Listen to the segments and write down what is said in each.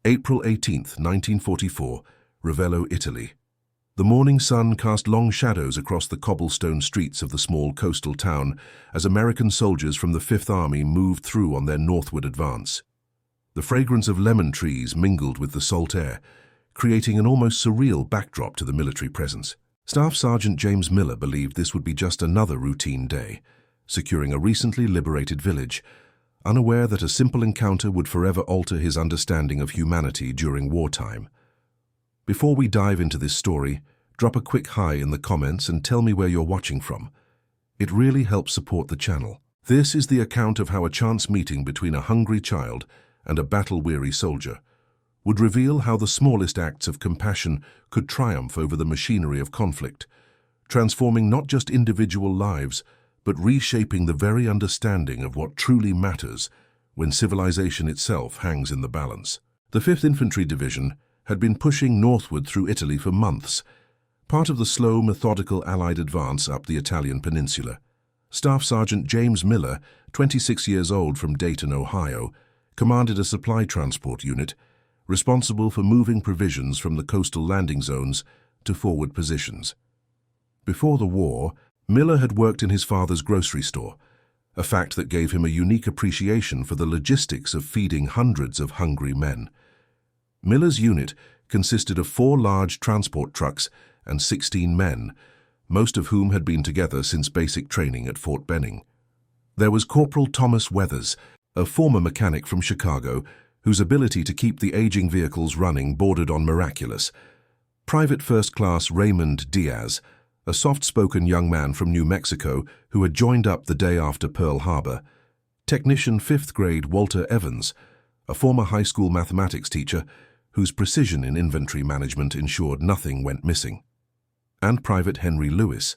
April 18th, 1944, Ravello, Italy. The morning sun cast long shadows across the cobblestone streets of the small coastal town as American soldiers from the Fifth Army moved through on their northward advance. The fragrance of lemon trees mingled with the salt air, creating an almost surreal backdrop to the military presence. Staff Sergeant James Miller believed this would be just another routine day, securing a recently liberated village, unaware that a simple encounter would forever alter his understanding of humanity during wartime. Before we dive into this story, drop a quick hi in the comments and tell me where you're watching from. It really helps support the channel. This is the account of how a chance meeting between a hungry child and a battle-weary soldier would reveal how the smallest acts of compassion could triumph over the machinery of conflict, transforming not just individual lives, but reshaping the very understanding of what truly matters when civilization itself hangs in the balance. The 5th Infantry Division had been pushing northward through Italy for months, part of the slow, methodical Allied advance up the Italian peninsula. Staff Sergeant James Miller, 26 years old from Dayton, Ohio, commanded a supply transport unit responsible for moving provisions from the coastal landing zones to forward positions. Before the war, Miller had worked in his father's grocery store, a fact that gave him a unique appreciation for the logistics of feeding hundreds of hungry men. Miller's unit consisted of 4 large transport trucks and 16 men, most of whom had been together since basic training at Fort Benning. There was Corporal Thomas Weathers, a former mechanic from Chicago, whose ability to keep the aging vehicles running bordered on miraculous. Private First Class Raymond Diaz, a soft-spoken young man from New Mexico who had joined up the day after Pearl Harbor. Technician 5th grade Walter Evans, a former high school mathematics teacher whose precision in inventory management ensured nothing went missing. And Private Henry Lewis,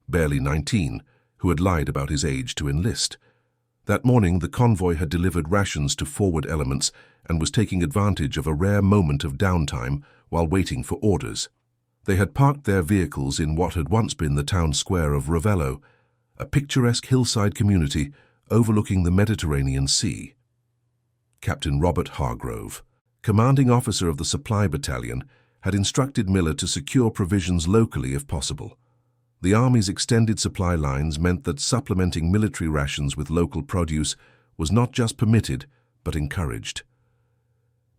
barely 19, who had lied about his age to enlist. That morning, the convoy had delivered rations to forward elements and was taking advantage of a rare moment of downtime while waiting for orders. They had parked their vehicles in what had once been the town square of Ravello, a picturesque hillside community overlooking the Mediterranean Sea. Captain Robert Hargrove, commanding officer of the supply battalion, had instructed Miller to secure provisions locally if possible. The Army's extended supply lines meant that supplementing military rations with local produce was not just permitted, but encouraged.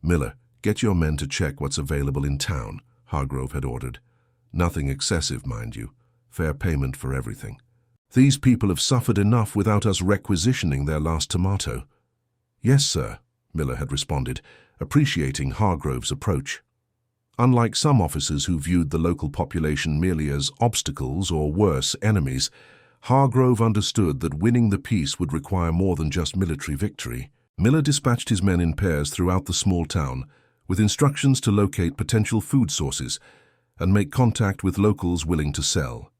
"Miller, get your men to check what's available in town," Hargrove had ordered. "Nothing excessive, mind you. Fair payment for everything. These people have suffered enough without us requisitioning their last tomato." "Yes, sir," Miller had responded, appreciating Hargrove's approach. Unlike some officers who viewed the local population merely as obstacles or worse, enemies, Hargrove understood that winning the peace would require more than just military victory. Miller dispatched his men in pairs throughout the small town, with instructions to locate potential food sources and make contact with locals willing to sell.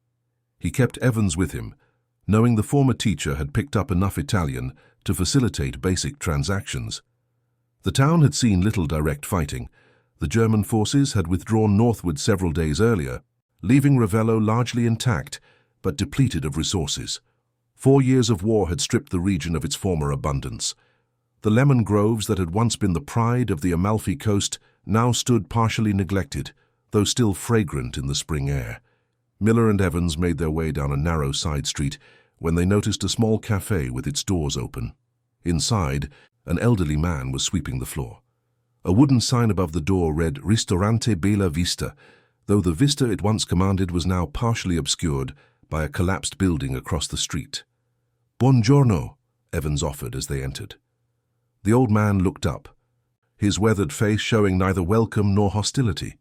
He kept Evans with him, knowing the former teacher had picked up enough Italian to facilitate basic transactions. The town had seen little direct fighting. The German forces had withdrawn northward several days earlier, leaving Ravello largely intact but depleted of resources. 4 years of war had stripped the region of its former abundance. The lemon groves that had once been the pride of the Amalfi Coast now stood partially neglected, though still fragrant in the spring air. Miller and Evans made their way down a narrow side street when they noticed a small cafe with its doors open. Inside, an elderly man was sweeping the floor. A wooden sign above the door read Ristorante Bella Vista, though the vista it once commanded was now partially obscured by a collapsed building across the street. "Buongiorno," Evans offered as they entered. The old man looked up, his weathered face showing neither welcome nor hostility,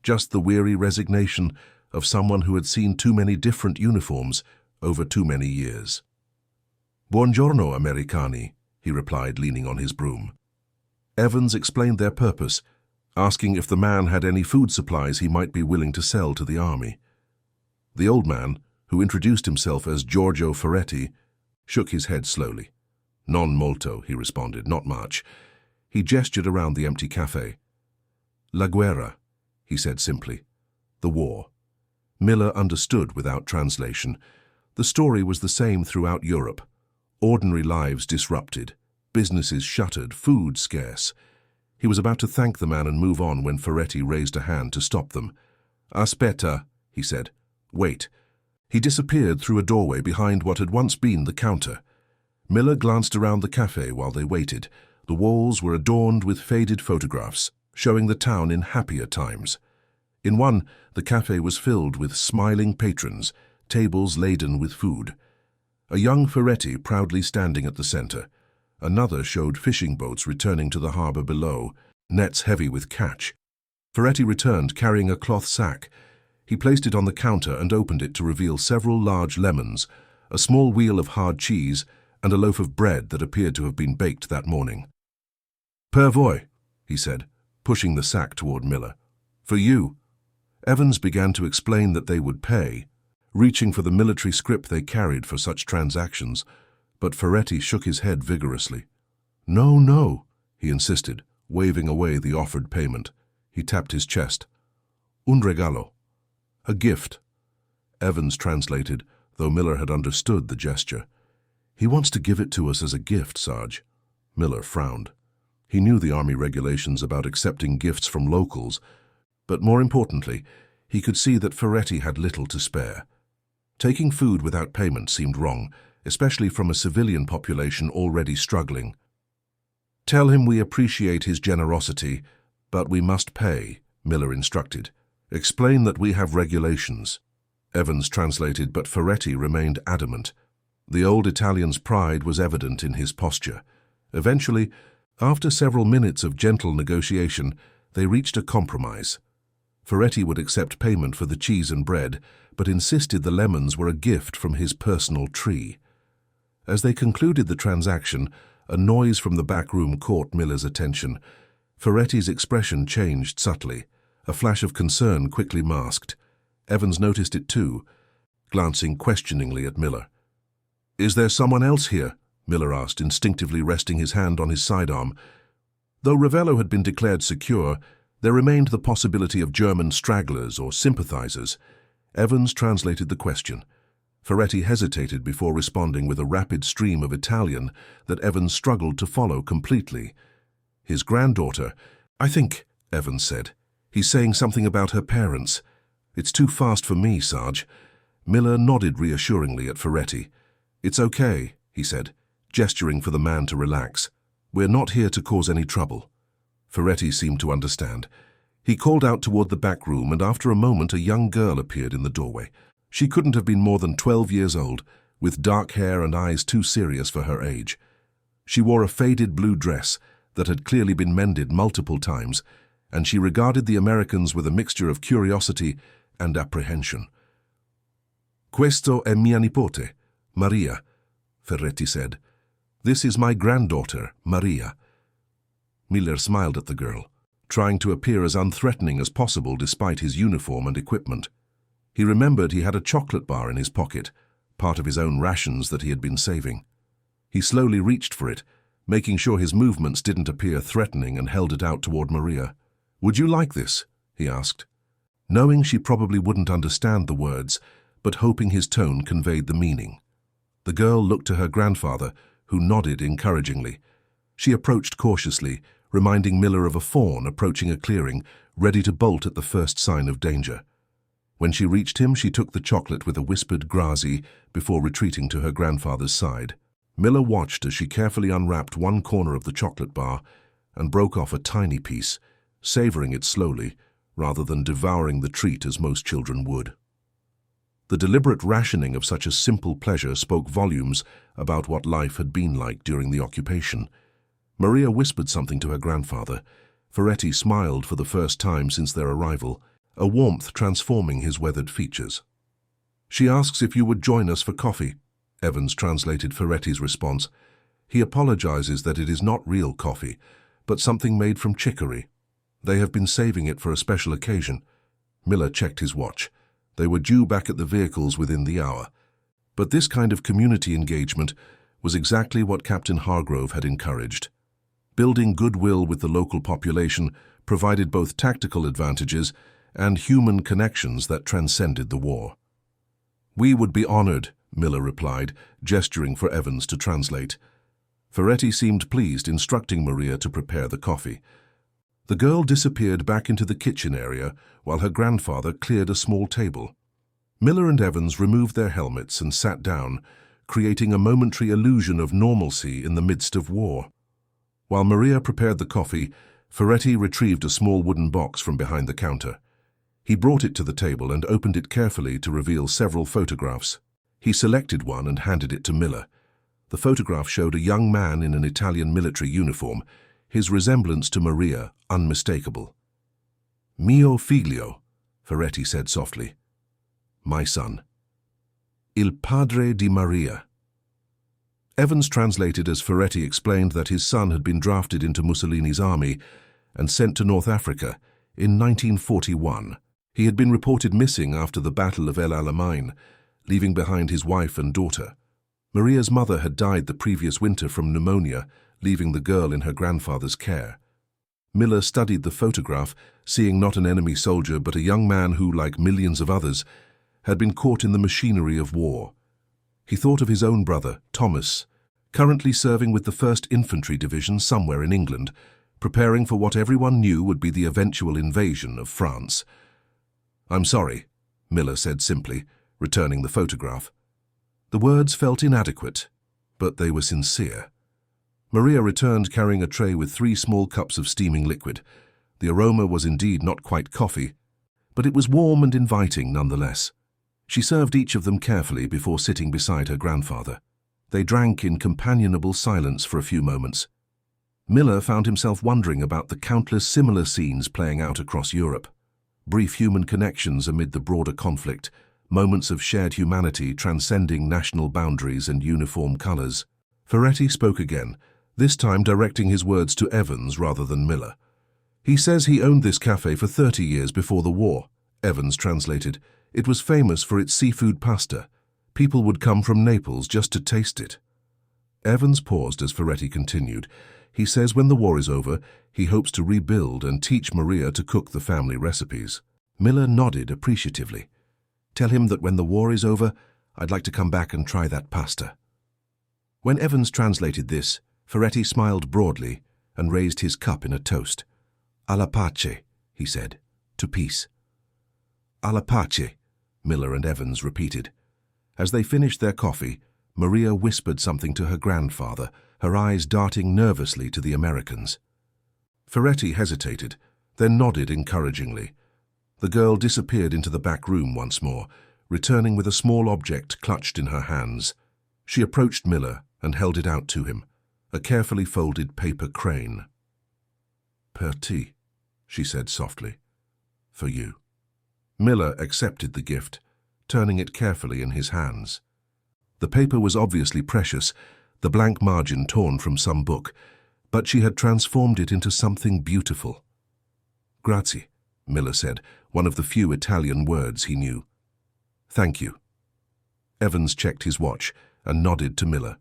just the weary resignation of someone who had seen too many different uniforms over too many years. "Buongiorno, Americani," he replied, leaning on his broom. Evans explained their purpose, asking if the man had any food supplies he might be willing to sell to the army. The old man, who introduced himself as Giorgio Ferretti, shook his head slowly. "Non molto," he responded, "not much." He gestured around the empty cafe. "La guerra," he said simply. "The war." Miller understood without translation. The story was the same throughout Europe. Ordinary lives disrupted, businesses shuttered, food scarce. He was about to thank the man and move on when Ferretti raised a hand to stop them. "Aspetta," he said. "Wait." He disappeared through a doorway behind what had once been the counter. Miller glanced around the cafe while they waited. The walls were adorned with faded photographs, showing the town in happier times. In one, the cafe was filled with smiling patrons, tables laden with food. A young Ferretti proudly standing at the center. Another showed fishing boats returning to the harbor below, nets heavy with catch. Ferretti returned carrying a cloth sack. He placed it on the counter and opened it to reveal several large lemons, a small wheel of hard cheese, and a loaf of bread that appeared to have been baked that morning. "Per voi," he said, pushing the sack toward Miller. "For you." Evans began to explain that they would pay, reaching for the military script they carried for such transactions, but Ferretti shook his head vigorously. "No, no," he insisted, waving away the offered payment. He tapped his chest. "Un regalo." "A gift." Evans translated, though Miller had understood the gesture. "He wants to give it to us as a gift, Sarge." Miller frowned. He knew the Army regulations about accepting gifts from locals, but more importantly, he could see that Ferretti had little to spare. Taking food without payment seemed wrong, especially from a civilian population already struggling. "Tell him we appreciate his generosity, but we must pay," Miller instructed. "Explain that we have regulations." Evans translated, but Ferretti remained adamant. The old Italian's pride was evident in his posture. Eventually, after several minutes of gentle negotiation, they reached a compromise. Ferretti would accept payment for the cheese and bread, but insisted the lemons were a gift from his personal tree. As they concluded the transaction, a noise from the back room caught Miller's attention. Ferretti's expression changed subtly. A flash of concern quickly masked. Evans noticed it too, glancing questioningly at Miller. "Is there someone else here?" Miller asked, instinctively resting his hand on his sidearm. Though Ravello had been declared secure, there remained the possibility of German stragglers or sympathizers. Evans translated the question. Ferretti hesitated before responding with a rapid stream of Italian that Evans struggled to follow completely. "His granddaughter, I think," Evans said. "He's saying something about her parents. It's too fast for me, Sarge." Miller nodded reassuringly at Ferretti. "It's okay," he said, gesturing for the man to relax. "We're not here to cause any trouble." Ferretti seemed to understand. He called out toward the back room, and after a moment a young girl appeared in the doorway. She couldn't have been more than 12 years old, with dark hair and eyes too serious for her age. She wore a faded blue dress that had clearly been mended multiple times, and she regarded the Americans with a mixture of curiosity and apprehension. "Questo è mia nipote, Maria," Ferretti said. "This is my granddaughter, Maria." Miller smiled at the girl, trying to appear as unthreatening as possible despite his uniform and equipment. He remembered he had a chocolate bar in his pocket, part of his own rations that he had been saving. He slowly reached for it, making sure his movements didn't appear threatening, and held it out toward Maria. "Would you like this?" he asked, knowing she probably wouldn't understand the words, but hoping his tone conveyed the meaning. The girl looked to her grandfather, who nodded encouragingly. She approached cautiously, reminding Miller of a fawn approaching a clearing, ready to bolt at the first sign of danger. When she reached him, she took the chocolate with a whispered grazie before retreating to her grandfather's side. Miller watched as she carefully unwrapped one corner of the chocolate bar and broke off a tiny piece, savoring it slowly, rather than devouring the treat as most children would. The deliberate rationing of such a simple pleasure spoke volumes about what life had been like during the occupation. Maria whispered something to her grandfather. Ferretti smiled for the first time since their arrival, a warmth transforming his weathered features. "She asks if you would join us for coffee," Evans translated Ferretti's response. "He apologizes that it is not real coffee, but something made from chicory. They have been saving it for a special occasion." Miller checked his watch. They were due back at the vehicles within the hour. But this kind of community engagement was exactly what Captain Hargrove had encouraged. Building goodwill with the local population provided both tactical advantages and human connections that transcended the war. "We would be honored," Miller replied, gesturing for Evans to translate. Ferretti seemed pleased, instructing Maria to prepare the coffee. The girl disappeared back into the kitchen area while her grandfather cleared a small table. Miller and Evans removed their helmets and sat down, creating a momentary illusion of normalcy in the midst of war. While Maria prepared the coffee, Ferretti retrieved a small wooden box from behind the counter. He brought it to the table and opened it carefully to reveal several photographs. He selected one and handed it to Miller. The photograph showed a young man in an Italian military uniform, his resemblance to Maria unmistakable. "Mio figlio," Ferretti said softly. "My son. Il padre di Maria." Evans translated as Ferretti explained that his son had been drafted into Mussolini's army and sent to North Africa in 1941. He had been reported missing after the Battle of El Alamein, leaving behind his wife and daughter. Maria's mother had died the previous winter from pneumonia, leaving the girl in her grandfather's care. Miller studied the photograph, seeing not an enemy soldier but a young man who, like millions of others, had been caught in the machinery of war. He thought of his own brother, Thomas, currently serving with the 1st Infantry Division somewhere in England, preparing for what everyone knew would be the eventual invasion of France. "I'm sorry," Miller said simply, returning the photograph. The words felt inadequate, but they were sincere. Maria returned carrying a tray with 3 small cups of steaming liquid. The aroma was indeed not quite coffee, but it was warm and inviting nonetheless. She served each of them carefully before sitting beside her grandfather. They drank in companionable silence for a few moments. Miller found himself wondering about the countless similar scenes playing out across Europe. Brief human connections amid the broader conflict, moments of shared humanity transcending national boundaries and uniform colors. Ferretti spoke again, this time directing his words to Evans rather than Miller. "He says he owned this cafe for 30 years before the war," Evans translated. "It was famous for its seafood pasta. People would come from Naples just to taste it." Evans paused as Ferretti continued. "He says when the war is over, he hopes to rebuild and teach Maria to cook the family recipes." Miller nodded appreciatively. "Tell him that when the war is over, I'd like to come back and try that pasta." When Evans translated this, Ferretti smiled broadly and raised his cup in a toast. "Alla pace," he said, "to peace." "Alla pace," Miller and Evans repeated. As they finished their coffee, Maria whispered something to her grandfather, her eyes darting nervously to the Americans. Ferretti hesitated, then nodded encouragingly. The girl disappeared into the back room once more, returning with a small object clutched in her hands. She approached Miller and held it out to him, a carefully folded paper crane. "Perti," she said softly. "For you." Miller accepted the gift, turning it carefully in his hands. The paper was obviously precious, the blank margin torn from some book, but she had transformed it into something beautiful. "Grazie," Miller said, one of the few Italian words he knew. "Thank you." Evans checked his watch and nodded to Miller.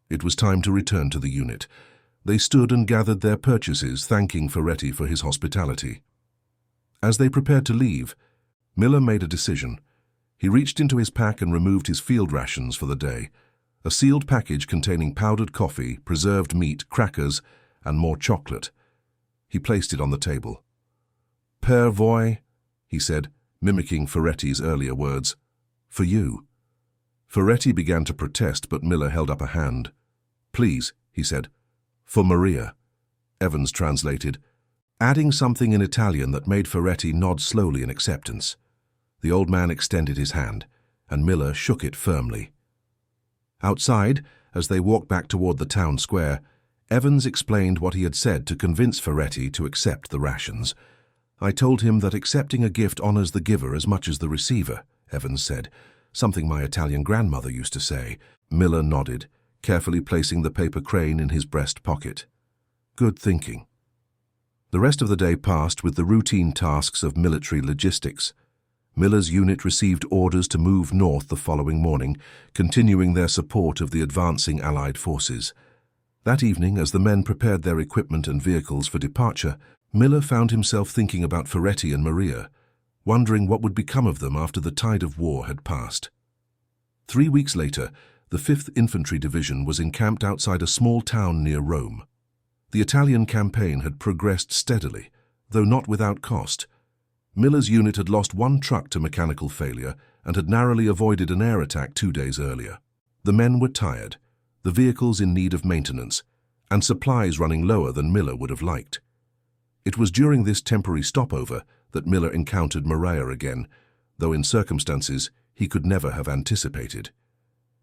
It was time to return to the unit. They stood and gathered their purchases, thanking Ferretti for his hospitality. As they prepared to leave, Miller made a decision. He reached into his pack and removed his field rations for the day, a sealed package containing powdered coffee, preserved meat, crackers, and more chocolate. He placed it on the table. "Per voi," he said, mimicking Ferretti's earlier words. "For you." Ferretti began to protest, but Miller held up a hand. "Please," he said. "For Maria," Evans translated, adding something in Italian that made Ferretti nod slowly in acceptance. The old man extended his hand, and Miller shook it firmly. Outside, as they walked back toward the town square, Evans explained what he had said to convince Ferretti to accept the rations. "I told him that accepting a gift honors the giver as much as the receiver," Evans said, "something my Italian grandmother used to say." Miller nodded, carefully placing the paper crane in his breast pocket. "Good thinking." The rest of the day passed with the routine tasks of military logistics. Miller's unit received orders to move north the following morning, continuing their support of the advancing Allied forces. That evening, as the men prepared their equipment and vehicles for departure, Miller found himself thinking about Ferretti and Maria, wondering what would become of them after the tide of war had passed. 3 weeks later, the 5th Infantry Division was encamped outside a small town near Rome. The Italian campaign had progressed steadily, though not without cost. Miller's unit had lost one truck to mechanical failure and had narrowly avoided an air attack 2 days earlier. The men were tired, the vehicles in need of maintenance, and supplies running lower than Miller would have liked. It was during this temporary stopover that Miller encountered Maria again, though in circumstances he could never have anticipated.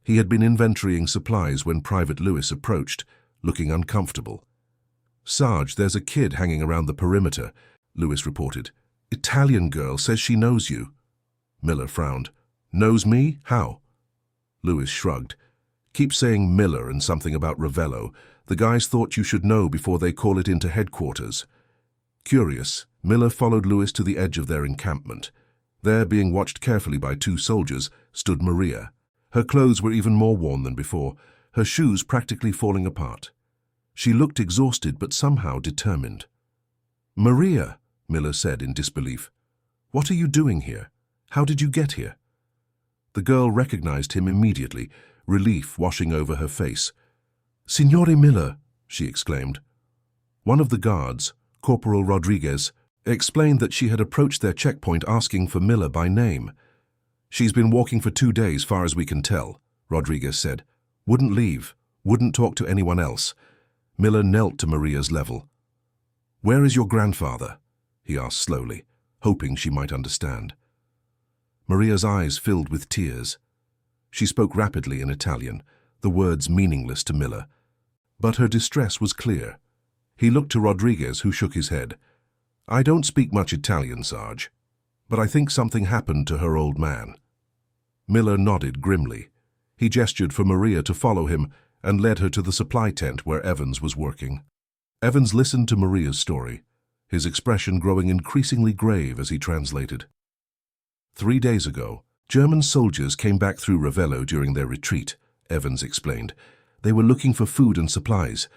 He had been inventorying supplies when Private Lewis approached, looking uncomfortable. "Sarge, there's a kid hanging around the perimeter," Lewis reported. "Italian girl says she knows you." Miller frowned. "Knows me? How?" Lewis shrugged. "Keep saying Miller and something about Ravello. The guys thought you should know before they call it into headquarters." Curious, Miller followed Lewis to the edge of their encampment. There, being watched carefully by 2 soldiers, stood Maria. Her clothes were even more worn than before, her shoes practically falling apart. She looked exhausted but somehow determined. "Maria," Miller said in disbelief. "What are you doing here? How did you get here?" The girl recognized him immediately, relief washing over her face. "Signore Miller," she exclaimed. One of the guards, Corporal Rodriguez, explained that she had approached their checkpoint asking for Miller by name. "She's been walking for 2 days, far as we can tell," Rodriguez said. "Wouldn't leave, wouldn't talk to anyone else." Miller knelt to Maria's level. "Where is your grandfather?" he asked slowly, hoping she might understand. Maria's eyes filled with tears. She spoke rapidly in Italian, the words meaningless to Miller. But her distress was clear. He looked to Rodriguez, who shook his head. "I don't speak much Italian, Sarge, but I think something happened to her old man." Miller nodded grimly. He gestured for Maria to follow him and led her to the supply tent where Evans was working. Evans listened to Maria's story, his expression growing increasingly grave as he translated. 3 days ago, German soldiers came back through Ravello during their retreat, Evans explained. They were looking for food and supplies.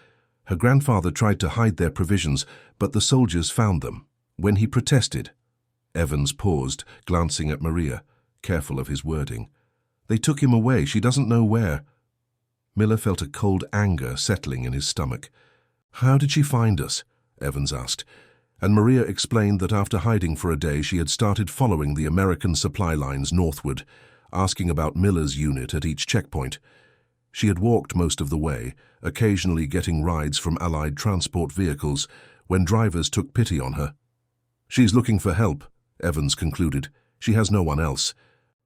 Her grandfather tried to hide their provisions, but the soldiers found them. When he protested, Evans paused, glancing at Maria, careful of his wording. "They took him away. She doesn't know where." Miller felt a cold anger settling in his stomach. "How did she find us?" Evans asked, and Maria explained that after hiding for a day she had started following the American supply lines northward, asking about Miller's unit at each checkpoint. She had walked most of the way, occasionally getting rides from Allied transport vehicles when drivers took pity on her. "She's looking for help," Evans concluded. "She has no one else."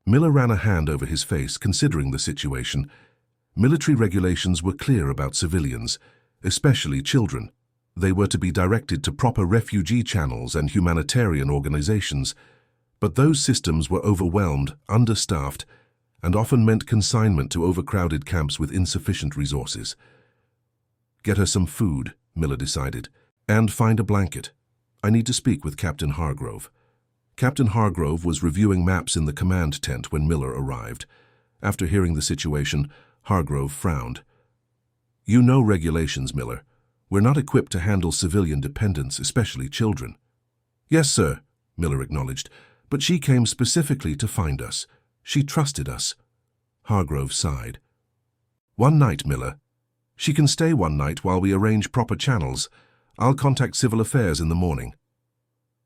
Miller ran a hand over his face, considering the situation. Military regulations were clear about civilians, especially children. They were to be directed to proper refugee channels and humanitarian organizations, but those systems were overwhelmed, understaffed, and often meant consignment to overcrowded camps with insufficient resources. "Get her some food," Miller decided, "and find a blanket. I need to speak with Captain Hargrove." Captain Hargrove was reviewing maps in the command tent when Miller arrived. After hearing the situation, Hargrove frowned. "You know regulations, Miller. We're not equipped to handle civilian dependents, especially children." "Yes, sir," Miller acknowledged, "but she came specifically to find us. She trusted us." Hargrove sighed. "One night, Miller. She can stay one night while we arrange proper channels. I'll contact Civil Affairs in the morning."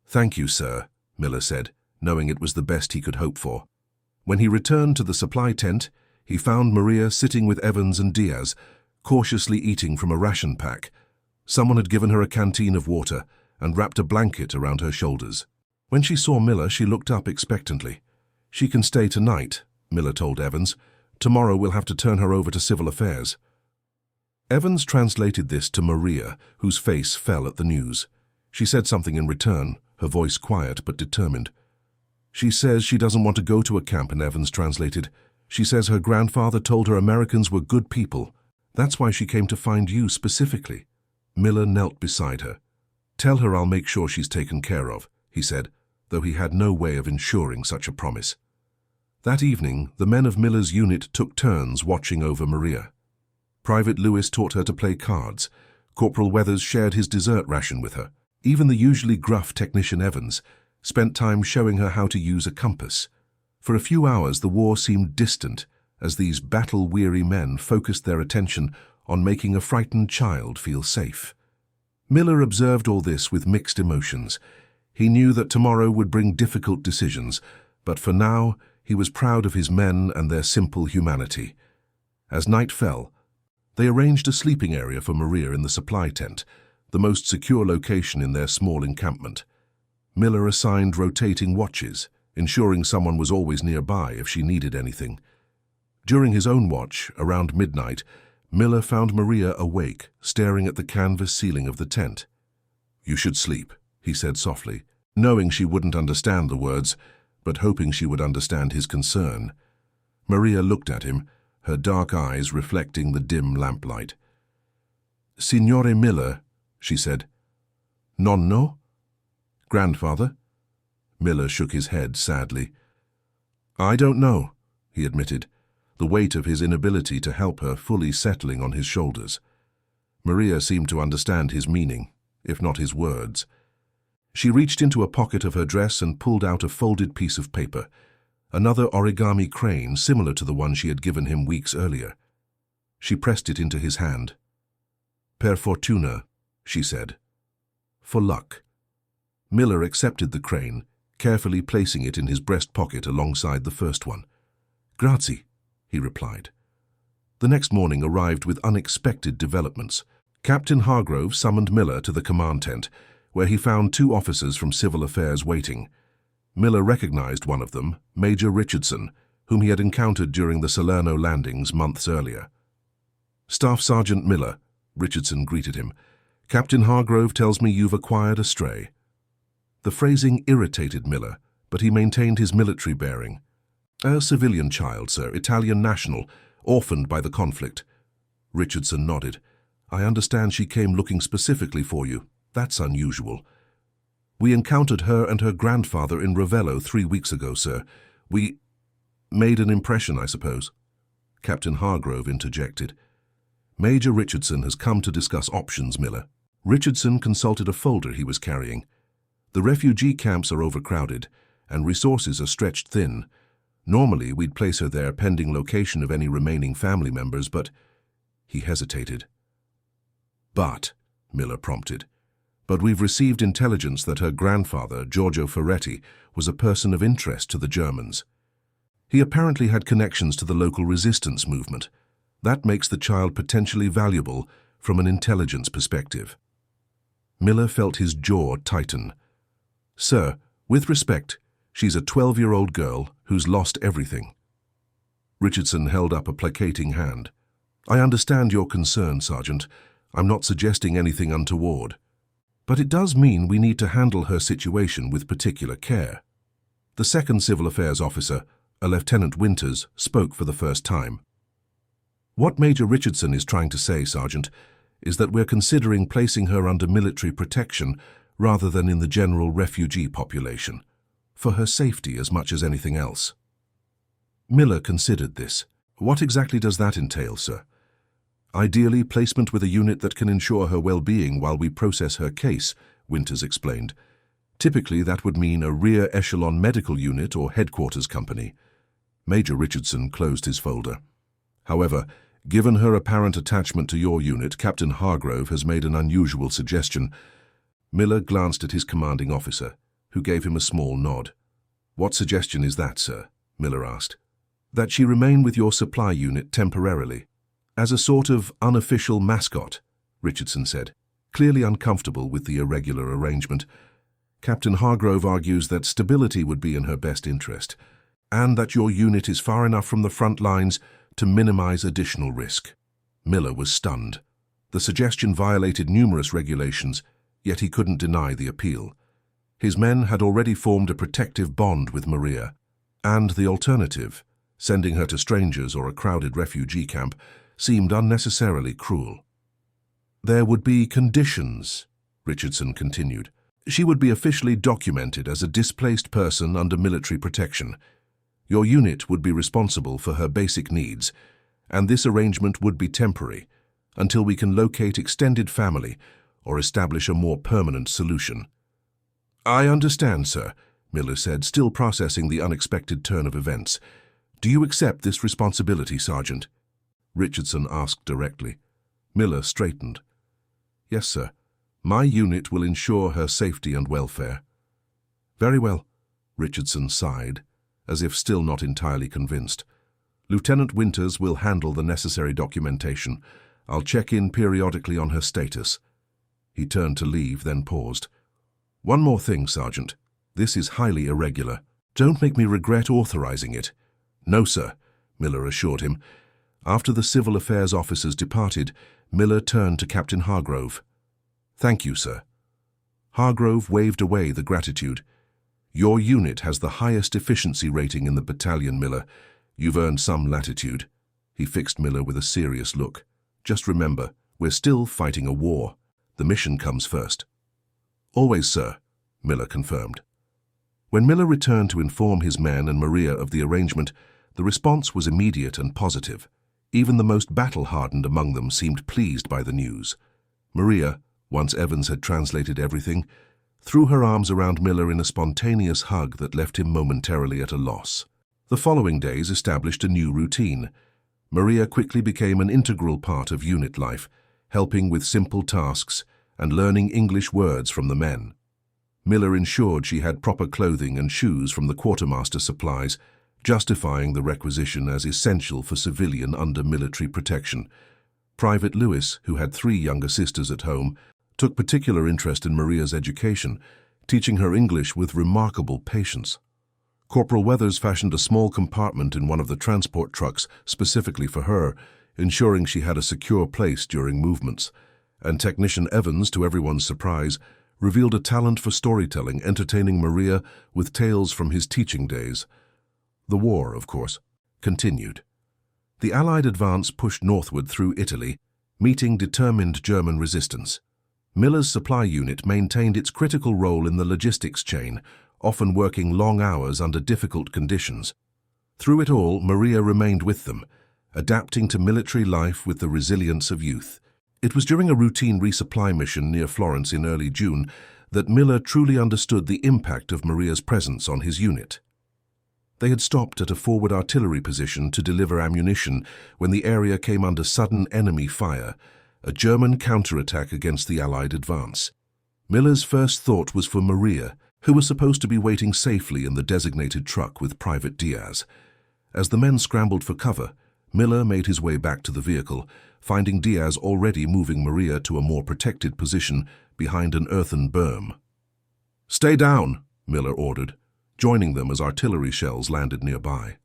"Thank you, sir," Miller said, knowing it was the best he could hope for. When he returned to the supply tent, he found Maria sitting with Evans and Diaz, cautiously eating from a ration pack. Someone had given her a canteen of water and wrapped a blanket around her shoulders. When she saw Miller, she looked up expectantly. "She can stay tonight," Miller told Evans. "Tomorrow we'll have to turn her over to Civil Affairs." Evans translated this to Maria, whose face fell at the news. She said something in return, her voice quiet but determined. "She says she doesn't want to go to a camp," and Evans translated. "She says her grandfather told her Americans were good people. That's why she came to find you specifically." Miller knelt beside her. "Tell her I'll make sure she's taken care of," he said, though he had no way of ensuring such a promise. That evening, the men of Miller's unit took turns watching over Maria. Private Lewis taught her to play cards. Corporal Weathers shared his dessert ration with her. Even the usually gruff technician Evans spent time showing her how to use a compass. For a few hours, the war seemed distant as these battle-weary men focused their attention on making a frightened child feel safe. Miller observed all this with mixed emotions. He knew that tomorrow would bring difficult decisions, but for now he was proud of his men and their simple humanity. As night fell, they arranged a sleeping area for Maria in the supply tent, the most secure location in their small encampment. Miller assigned rotating watches, ensuring someone was always nearby if she needed anything. During his own watch, around midnight, Miller found Maria awake, staring at the canvas ceiling of the tent. "You should sleep," he said softly, knowing she wouldn't understand the words, but hoping she would understand his concern. Maria looked at him, her dark eyes reflecting the dim lamplight. "Signore Miller," she said. "Nonno? Grandfather?" Miller shook his head sadly. "I don't know," he admitted, the weight of his inability to help her fully settling on his shoulders. Maria seemed to understand his meaning, if not his words. She reached into a pocket of her dress and pulled out a folded piece of paper, another origami crane similar to the one she had given him weeks earlier. She pressed it into his hand. "Per fortuna," she said. "For luck." Miller accepted the crane, carefully placing it in his breast pocket alongside the first one. "Grazie," he replied. The next morning arrived with unexpected developments. Captain Hargrove summoned Miller to the command tent, where he found 2 officers from Civil Affairs waiting. Miller recognized one of them, Major Richardson, whom he had encountered during the Salerno landings months earlier. "Staff Sergeant Miller," Richardson greeted him. "Captain Hargrove tells me you've acquired a stray." The phrasing irritated Miller, but he maintained his military bearing. "A civilian child, sir, Italian national, orphaned by the conflict." Richardson nodded. "I understand she came looking specifically for you. That's unusual." "We encountered her and her grandfather in Ravello 3 weeks ago, sir. We made an impression, I suppose." Captain Hargrove interjected. "Major Richardson has come to discuss options, Miller." Richardson consulted a folder he was carrying. "The refugee camps are overcrowded, and resources are stretched thin. Normally, we'd place her there pending location of any remaining family members, but—" He hesitated. "But," Miller prompted, "but we've received intelligence that her grandfather, Giorgio Ferretti, was a person of interest to the Germans. He apparently had connections to the local resistance movement. That makes the child potentially valuable from an intelligence perspective." Miller felt his jaw tighten. "Sir, with respect, she's a 12-year-old girl who's lost everything." Richardson held up a placating hand. "I understand your concern, Sergeant. I'm not suggesting anything untoward. But it does mean we need to handle her situation with particular care." The second Civil Affairs officer, a Lieutenant Winters, spoke for the first time. "What Major Richardson is trying to say, Sergeant, is that we're considering placing her under military protection rather than in the general refugee population, for her safety as much as anything else." Miller considered this. "What exactly does that entail, sir?" "Ideally, placement with a unit that can ensure her well-being while we process her case," Winters explained. "Typically, that would mean a rear echelon medical unit or headquarters company." Major Richardson closed his folder. "However, given her apparent attachment to your unit, Captain Hargrove has made an unusual suggestion." Miller glanced at his commanding officer, who gave him a small nod. "What suggestion is that, sir?" Miller asked. "That she remain with your supply unit temporarily, as a sort of unofficial mascot," Richardson said, clearly uncomfortable with the irregular arrangement. "Captain Hargrove argues that stability would be in her best interest, and that your unit is far enough from the front lines to minimize additional risk." Miller was stunned. The suggestion violated numerous regulations, yet he couldn't deny the appeal. His men had already formed a protective bond with Maria, and the alternative, sending her to strangers or a crowded refugee camp, seemed unnecessarily cruel. "There would be conditions," Richardson continued. "She would be officially documented as a displaced person under military protection. Your unit would be responsible for her basic needs, and this arrangement would be temporary, until we can locate extended family or establish a more permanent solution." "I understand, sir," Miller said, still processing the unexpected turn of events. "Do you accept this responsibility, Sergeant?" Richardson asked directly. Miller straightened. "Yes, sir. My unit will ensure her safety and welfare. Very well, Richardson sighed, as if still not entirely convinced. Lieutenant Winters will handle the necessary documentation. I'll check in periodically on her status. He turned to leave, then paused. One more thing, Sergeant. This is highly irregular. Don't make me regret authorizing it. No, sir, Miller assured him. After the civil affairs officers departed, Miller turned to Captain Hargrove. Thank you, sir. Hargrove waved away the gratitude. Your unit has the highest efficiency rating in the battalion, Miller. You've earned some latitude. He fixed Miller with a serious look. Just remember, we're still fighting a war. The mission comes first. Always, sir, Miller confirmed. When Miller returned to inform his men and Maria of the arrangement, the response was immediate and positive. Even the most battle-hardened among them seemed pleased by the news. Maria, once Evans had translated everything, threw her arms around Miller in a spontaneous hug that left him momentarily at a loss. The following days established a new routine. Maria quickly became an integral part of unit life, helping with simple tasks and learning English words from the men. Miller ensured she had proper clothing and shoes from the quartermaster supplies, justifying the requisition as essential for civilian under military protection. Private Lewis, who had 3 younger sisters at home, took particular interest in Maria's education, teaching her English with remarkable patience. Corporal Weathers fashioned a small compartment in one of the transport trucks specifically for her, ensuring she had a secure place during movements. And Technician Evans, to everyone's surprise, revealed a talent for storytelling, entertaining Maria with tales from his teaching days. The war, of course, continued. The Allied advance pushed northward through Italy, meeting determined German resistance. Miller's supply unit maintained its critical role in the logistics chain, often working long hours under difficult conditions. Through it all, Maria remained with them, adapting to military life with the resilience of youth. It was during a routine resupply mission near Florence in early June that Miller truly understood the impact of Maria's presence on his unit. They had stopped at a forward artillery position to deliver ammunition when the area came under sudden enemy fire, a German counterattack against the Allied advance. Miller's first thought was for Maria, who was supposed to be waiting safely in the designated truck with Private Diaz. As the men scrambled for cover, Miller made his way back to the vehicle, finding Diaz already moving Maria to a more protected position behind an earthen berm. "Stay down," Miller ordered, joining them as artillery shells landed nearby.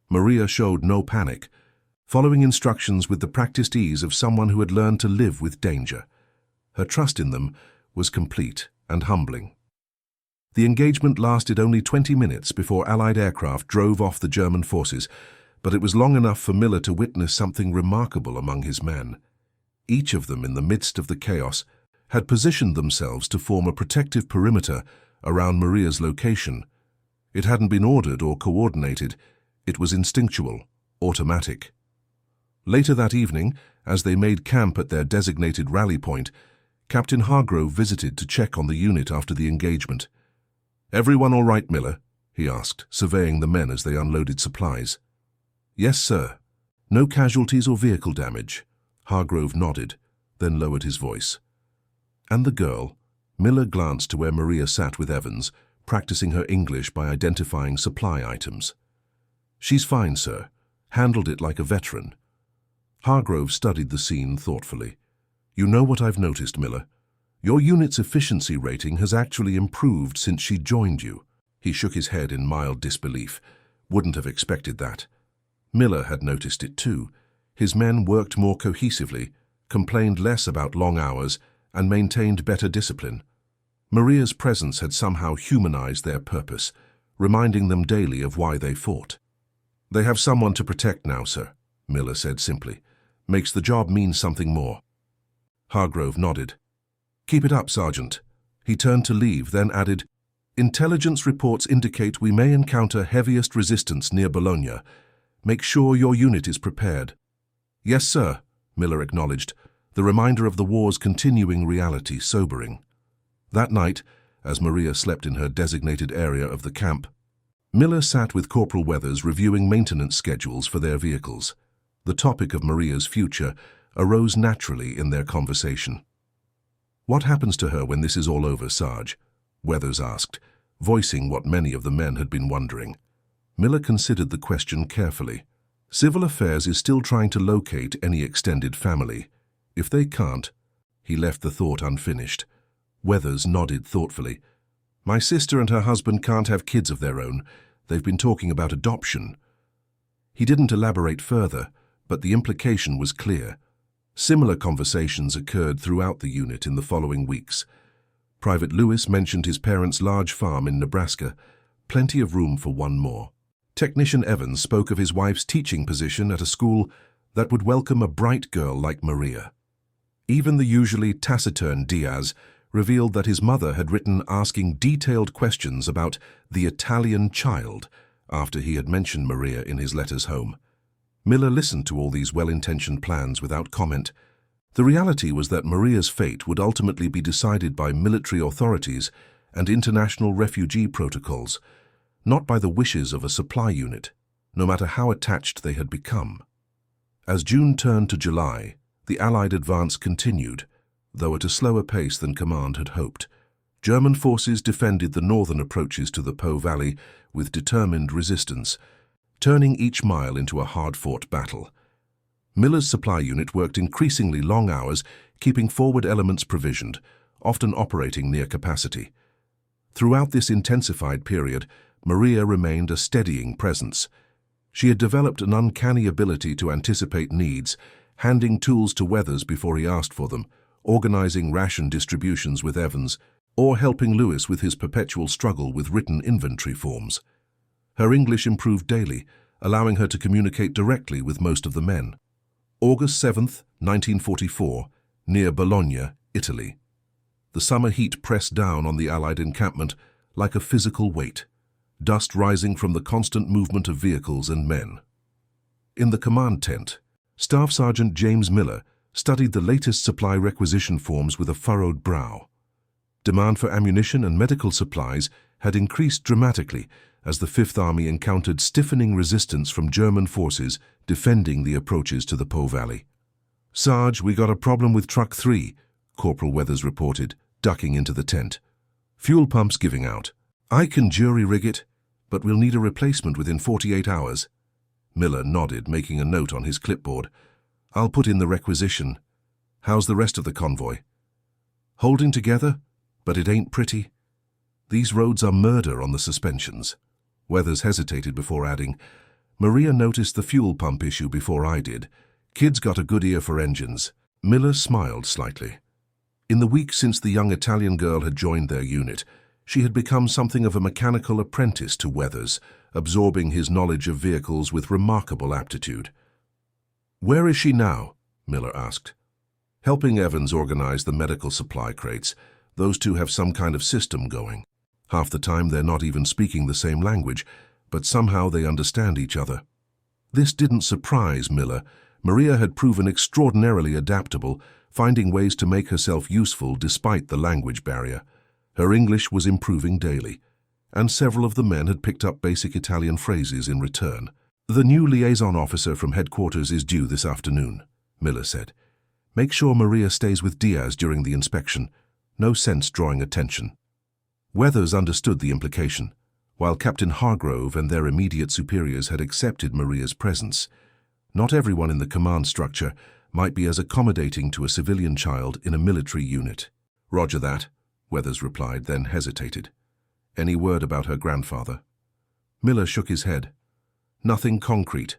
Maria showed no panic, following instructions with the practiced ease of someone who had learned to live with danger. Her trust in them was complete and humbling. The engagement lasted only 20 minutes before Allied aircraft drove off the German forces, but it was long enough for Miller to witness something remarkable among his men. Each of them, in the midst of the chaos, had positioned themselves to form a protective perimeter around Maria's location. It hadn't been ordered or coordinated. It was instinctual, automatic. Later that evening, as they made camp at their designated rally point, Captain Hargrove visited to check on the unit after the engagement. "Everyone all right, Miller?" he asked, surveying the men as they unloaded supplies. "Yes, sir. No casualties or vehicle damage." Hargrove nodded, then lowered his voice. "And the girl?" Miller glanced to where Maria sat with Evans, practicing her English by identifying supply items. "She's fine, sir. Handled it like a veteran." Hargrove studied the scene thoughtfully. "You know what I've noticed, Miller? Your unit's efficiency rating has actually improved since she joined you." He shook his head in mild disbelief. Wouldn't have expected that. Miller had noticed it too. His men worked more cohesively, complained less about long hours, and maintained better discipline. Maria's presence had somehow humanized their purpose, reminding them daily of why they fought. "They have someone to protect now, sir," Miller said simply. "Makes the job mean something more." Hargrove nodded. "Keep it up, Sergeant." He turned to leave, then added, "Intelligence reports indicate we may encounter heaviest resistance near Bologna. Make sure your unit is prepared." "Yes, sir," Miller acknowledged, the reminder of the war's continuing reality sobering. That night, as Maria slept in her designated area of the camp, Miller sat with Corporal Weathers reviewing maintenance schedules for their vehicles. The topic of Maria's future arose naturally in their conversation. "What happens to her when this is all over, Sarge?" Weathers asked, voicing what many of the men had been wondering. Miller considered the question carefully. "Civil Affairs is still trying to locate any extended family. If they can't—" He left the thought unfinished. Weathers nodded thoughtfully. "My sister and her husband can't have kids of their own. They've been talking about adoption." He didn't elaborate further, but the implication was clear. Similar conversations occurred throughout the unit in the following weeks. Private Lewis mentioned his parents' large farm in Nebraska, plenty of room for one more. Technician Evans spoke of his wife's teaching position at a school that would welcome a bright girl like Maria. Even the usually taciturn Diaz revealed that his mother had written asking detailed questions about the Italian child after he had mentioned Maria in his letters home. Miller listened to all these well-intentioned plans without comment. The reality was that Maria's fate would ultimately be decided by military authorities and international refugee protocols, not by the wishes of a supply unit, no matter how attached they had become. As June turned to July, the Allied advance continued, though at a slower pace than command had hoped. German forces defended the northern approaches to the Po Valley with determined resistance, turning each mile into a hard-fought battle. Miller's supply unit worked increasingly long hours, keeping forward elements provisioned, often operating near capacity. Throughout this intensified period, Maria remained a steadying presence. She had developed an uncanny ability to anticipate needs, handing tools to Weathers before he asked for them, organizing ration distributions with Evans, or helping Lewis with his perpetual struggle with written inventory forms. Her English improved daily, allowing her to communicate directly with most of the men. August 7th, 1944, near Bologna, Italy. The summer heat pressed down on the Allied encampment like a physical weight, dust rising from the constant movement of vehicles and men. In the command tent, Staff Sergeant James Miller studied the latest supply requisition forms with a furrowed brow. Demand for ammunition and medical supplies had increased dramatically as the Fifth Army encountered stiffening resistance from German forces defending the approaches to the Po Valley. "Sarge, we got a problem with Truck 3, Corporal Weathers reported, ducking into the tent. "Fuel pumps giving out. I can jury-rig it, but we'll need a replacement within 48 hours. Miller nodded, making a note on his clipboard. "I'll put in the requisition. How's the rest of the convoy?" "Holding together, but it ain't pretty. These roads are murder on the suspensions." Weathers hesitated before adding, "Maria noticed the fuel pump issue before I did. Kid's got a good ear for engines." Miller smiled slightly. In the weeks since the young Italian girl had joined their unit, she had become something of a mechanical apprentice to Weathers, absorbing his knowledge of vehicles with remarkable aptitude. "Where is she now?" Miller asked. "Helping Evans organize the medical supply crates. Those two have some kind of system going. Half the time they're not even speaking the same language, but somehow they understand each other." This didn't surprise Miller. Maria had proven extraordinarily adaptable, finding ways to make herself useful despite the language barrier. Her English was improving daily, and several of the men had picked up basic Italian phrases in return. "The new liaison officer from headquarters is due this afternoon," Miller said. "Make sure Maria stays with Diaz during the inspection. No sense drawing attention." Weathers understood the implication. While Captain Hargrove and their immediate superiors had accepted Maria's presence, not everyone in the command structure might be as accommodating to a civilian child in a military unit. "Roger that," Weathers replied, then hesitated. "Any word about her grandfather?" Miller shook his head. "Nothing concrete.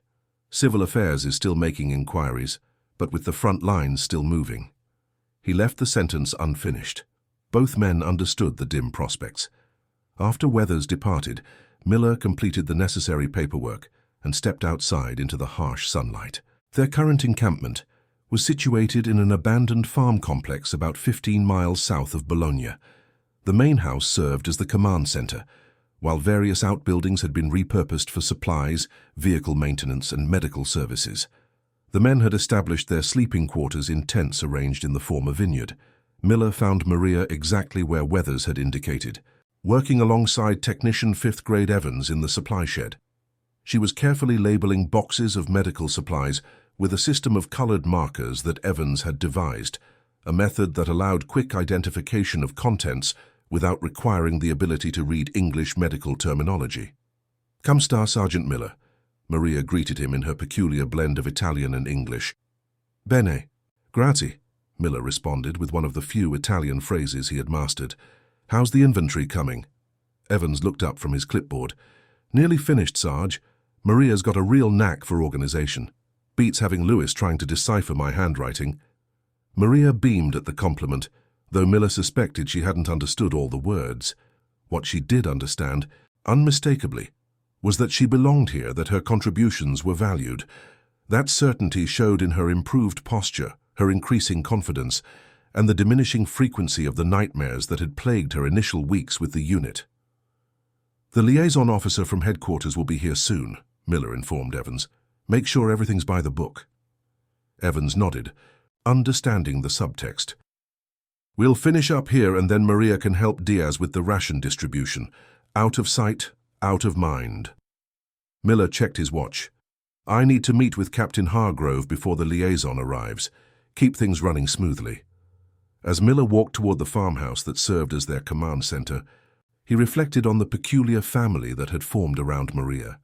Civil Affairs is still making inquiries, but with the front lines still moving." He left the sentence unfinished. Both men understood the dim prospects. After Weathers departed, Miller completed the necessary paperwork and stepped outside into the harsh sunlight. Their current encampment was situated in an abandoned farm complex about 15 miles south of Bologna. The main house served as the command center, while various outbuildings had been repurposed for supplies, vehicle maintenance, and medical services. The men had established their sleeping quarters in tents arranged in the former vineyard. Miller found Maria exactly where Weathers had indicated, working alongside technician 5th grade Evans in the supply shed. She was carefully labeling boxes of medical supplies with a system of colored markers that Evans had devised, a method that allowed quick identification of contents without requiring the ability to read English medical terminology. "Come sta, Sergeant Miller," Maria greeted him in her peculiar blend of Italian and English. "Bene, grazie," Miller responded with one of the few Italian phrases he had mastered. "How's the inventory coming?" Evans looked up from his clipboard. "Nearly finished, Sarge. Maria's got a real knack for organization. Beats having Lewis trying to decipher my handwriting." Maria beamed at the compliment, though Miller suspected she hadn't understood all the words. What she did understand, unmistakably, was that she belonged here, that her contributions were valued. That certainty showed in her improved posture, her increasing confidence, and the diminishing frequency of the nightmares that had plagued her initial weeks with the unit. "The liaison officer from headquarters will be here soon," Miller informed Evans. "Make sure everything's by the book." Evans nodded, understanding the subtext. "We'll finish up here and then Maria can help Diaz with the ration distribution. Out of sight, out of mind." Miller checked his watch. "I need to meet with Captain Hargrove before the liaison arrives. Keep things running smoothly." As Miller walked toward the farmhouse that served as their command center, he reflected on the peculiar family that had formed around Maria.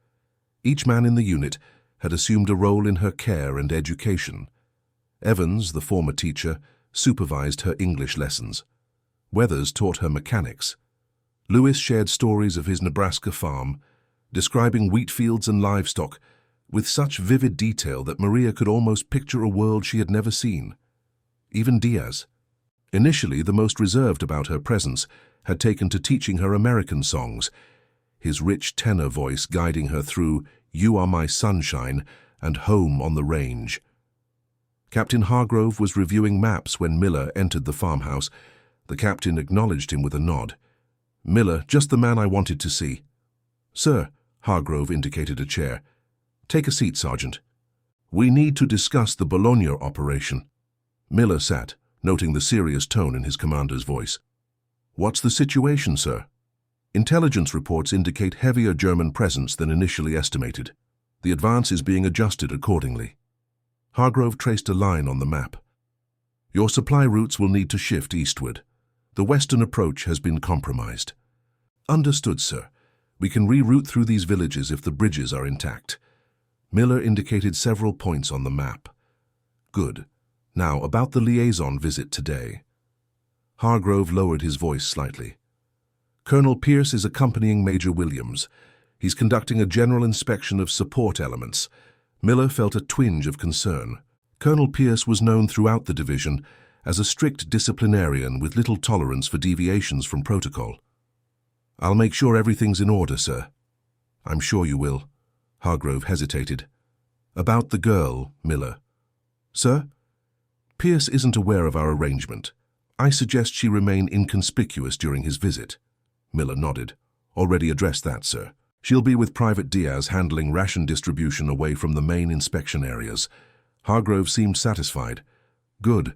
Each man in the unit had assumed a role in her care and education. Evans, the former teacher, supervised her English lessons. Weathers taught her mechanics. Lewis shared stories of his Nebraska farm, describing wheat fields and livestock with such vivid detail that Maria could almost picture a world she had never seen. Even Diaz, initially the most reserved about her presence, had taken to teaching her American songs, his rich tenor voice guiding her through "You Are My Sunshine" and "Home on the Range." Captain Hargrove was reviewing maps when Miller entered the farmhouse. The captain acknowledged him with a nod. "Miller, just the man I wanted to see." "Sir," Hargrove indicated a chair. "Take a seat, Sergeant. We need to discuss the Bologna operation." Miller sat, noting the serious tone in his commander's voice. "What's the situation, sir?" "Intelligence reports indicate heavier German presence than initially estimated. The advance is being adjusted accordingly." Hargrove traced a line on the map. "Your supply routes will need to shift eastward. The western approach has been compromised." "Understood, sir. We can reroute through these villages if the bridges are intact." Miller indicated several points on the map. "Good. Now, about the liaison visit today." Hargrove lowered his voice slightly. "Colonel Pierce is accompanying Major Williams. He's conducting a general inspection of support elements." Miller felt a twinge of concern. Colonel Pierce was known throughout the division as a strict disciplinarian with little tolerance for deviations from protocol. "I'll make sure everything's in order, sir." "I'm sure you will." Hargrove hesitated. "About the girl, Miller." "Sir?" "Pierce isn't aware of our arrangement. I suggest she remain inconspicuous during his visit." Miller nodded. "Already addressed that, sir. She'll be with Private Diaz handling ration distribution away from the main inspection areas." Hargrove seemed satisfied. "Good.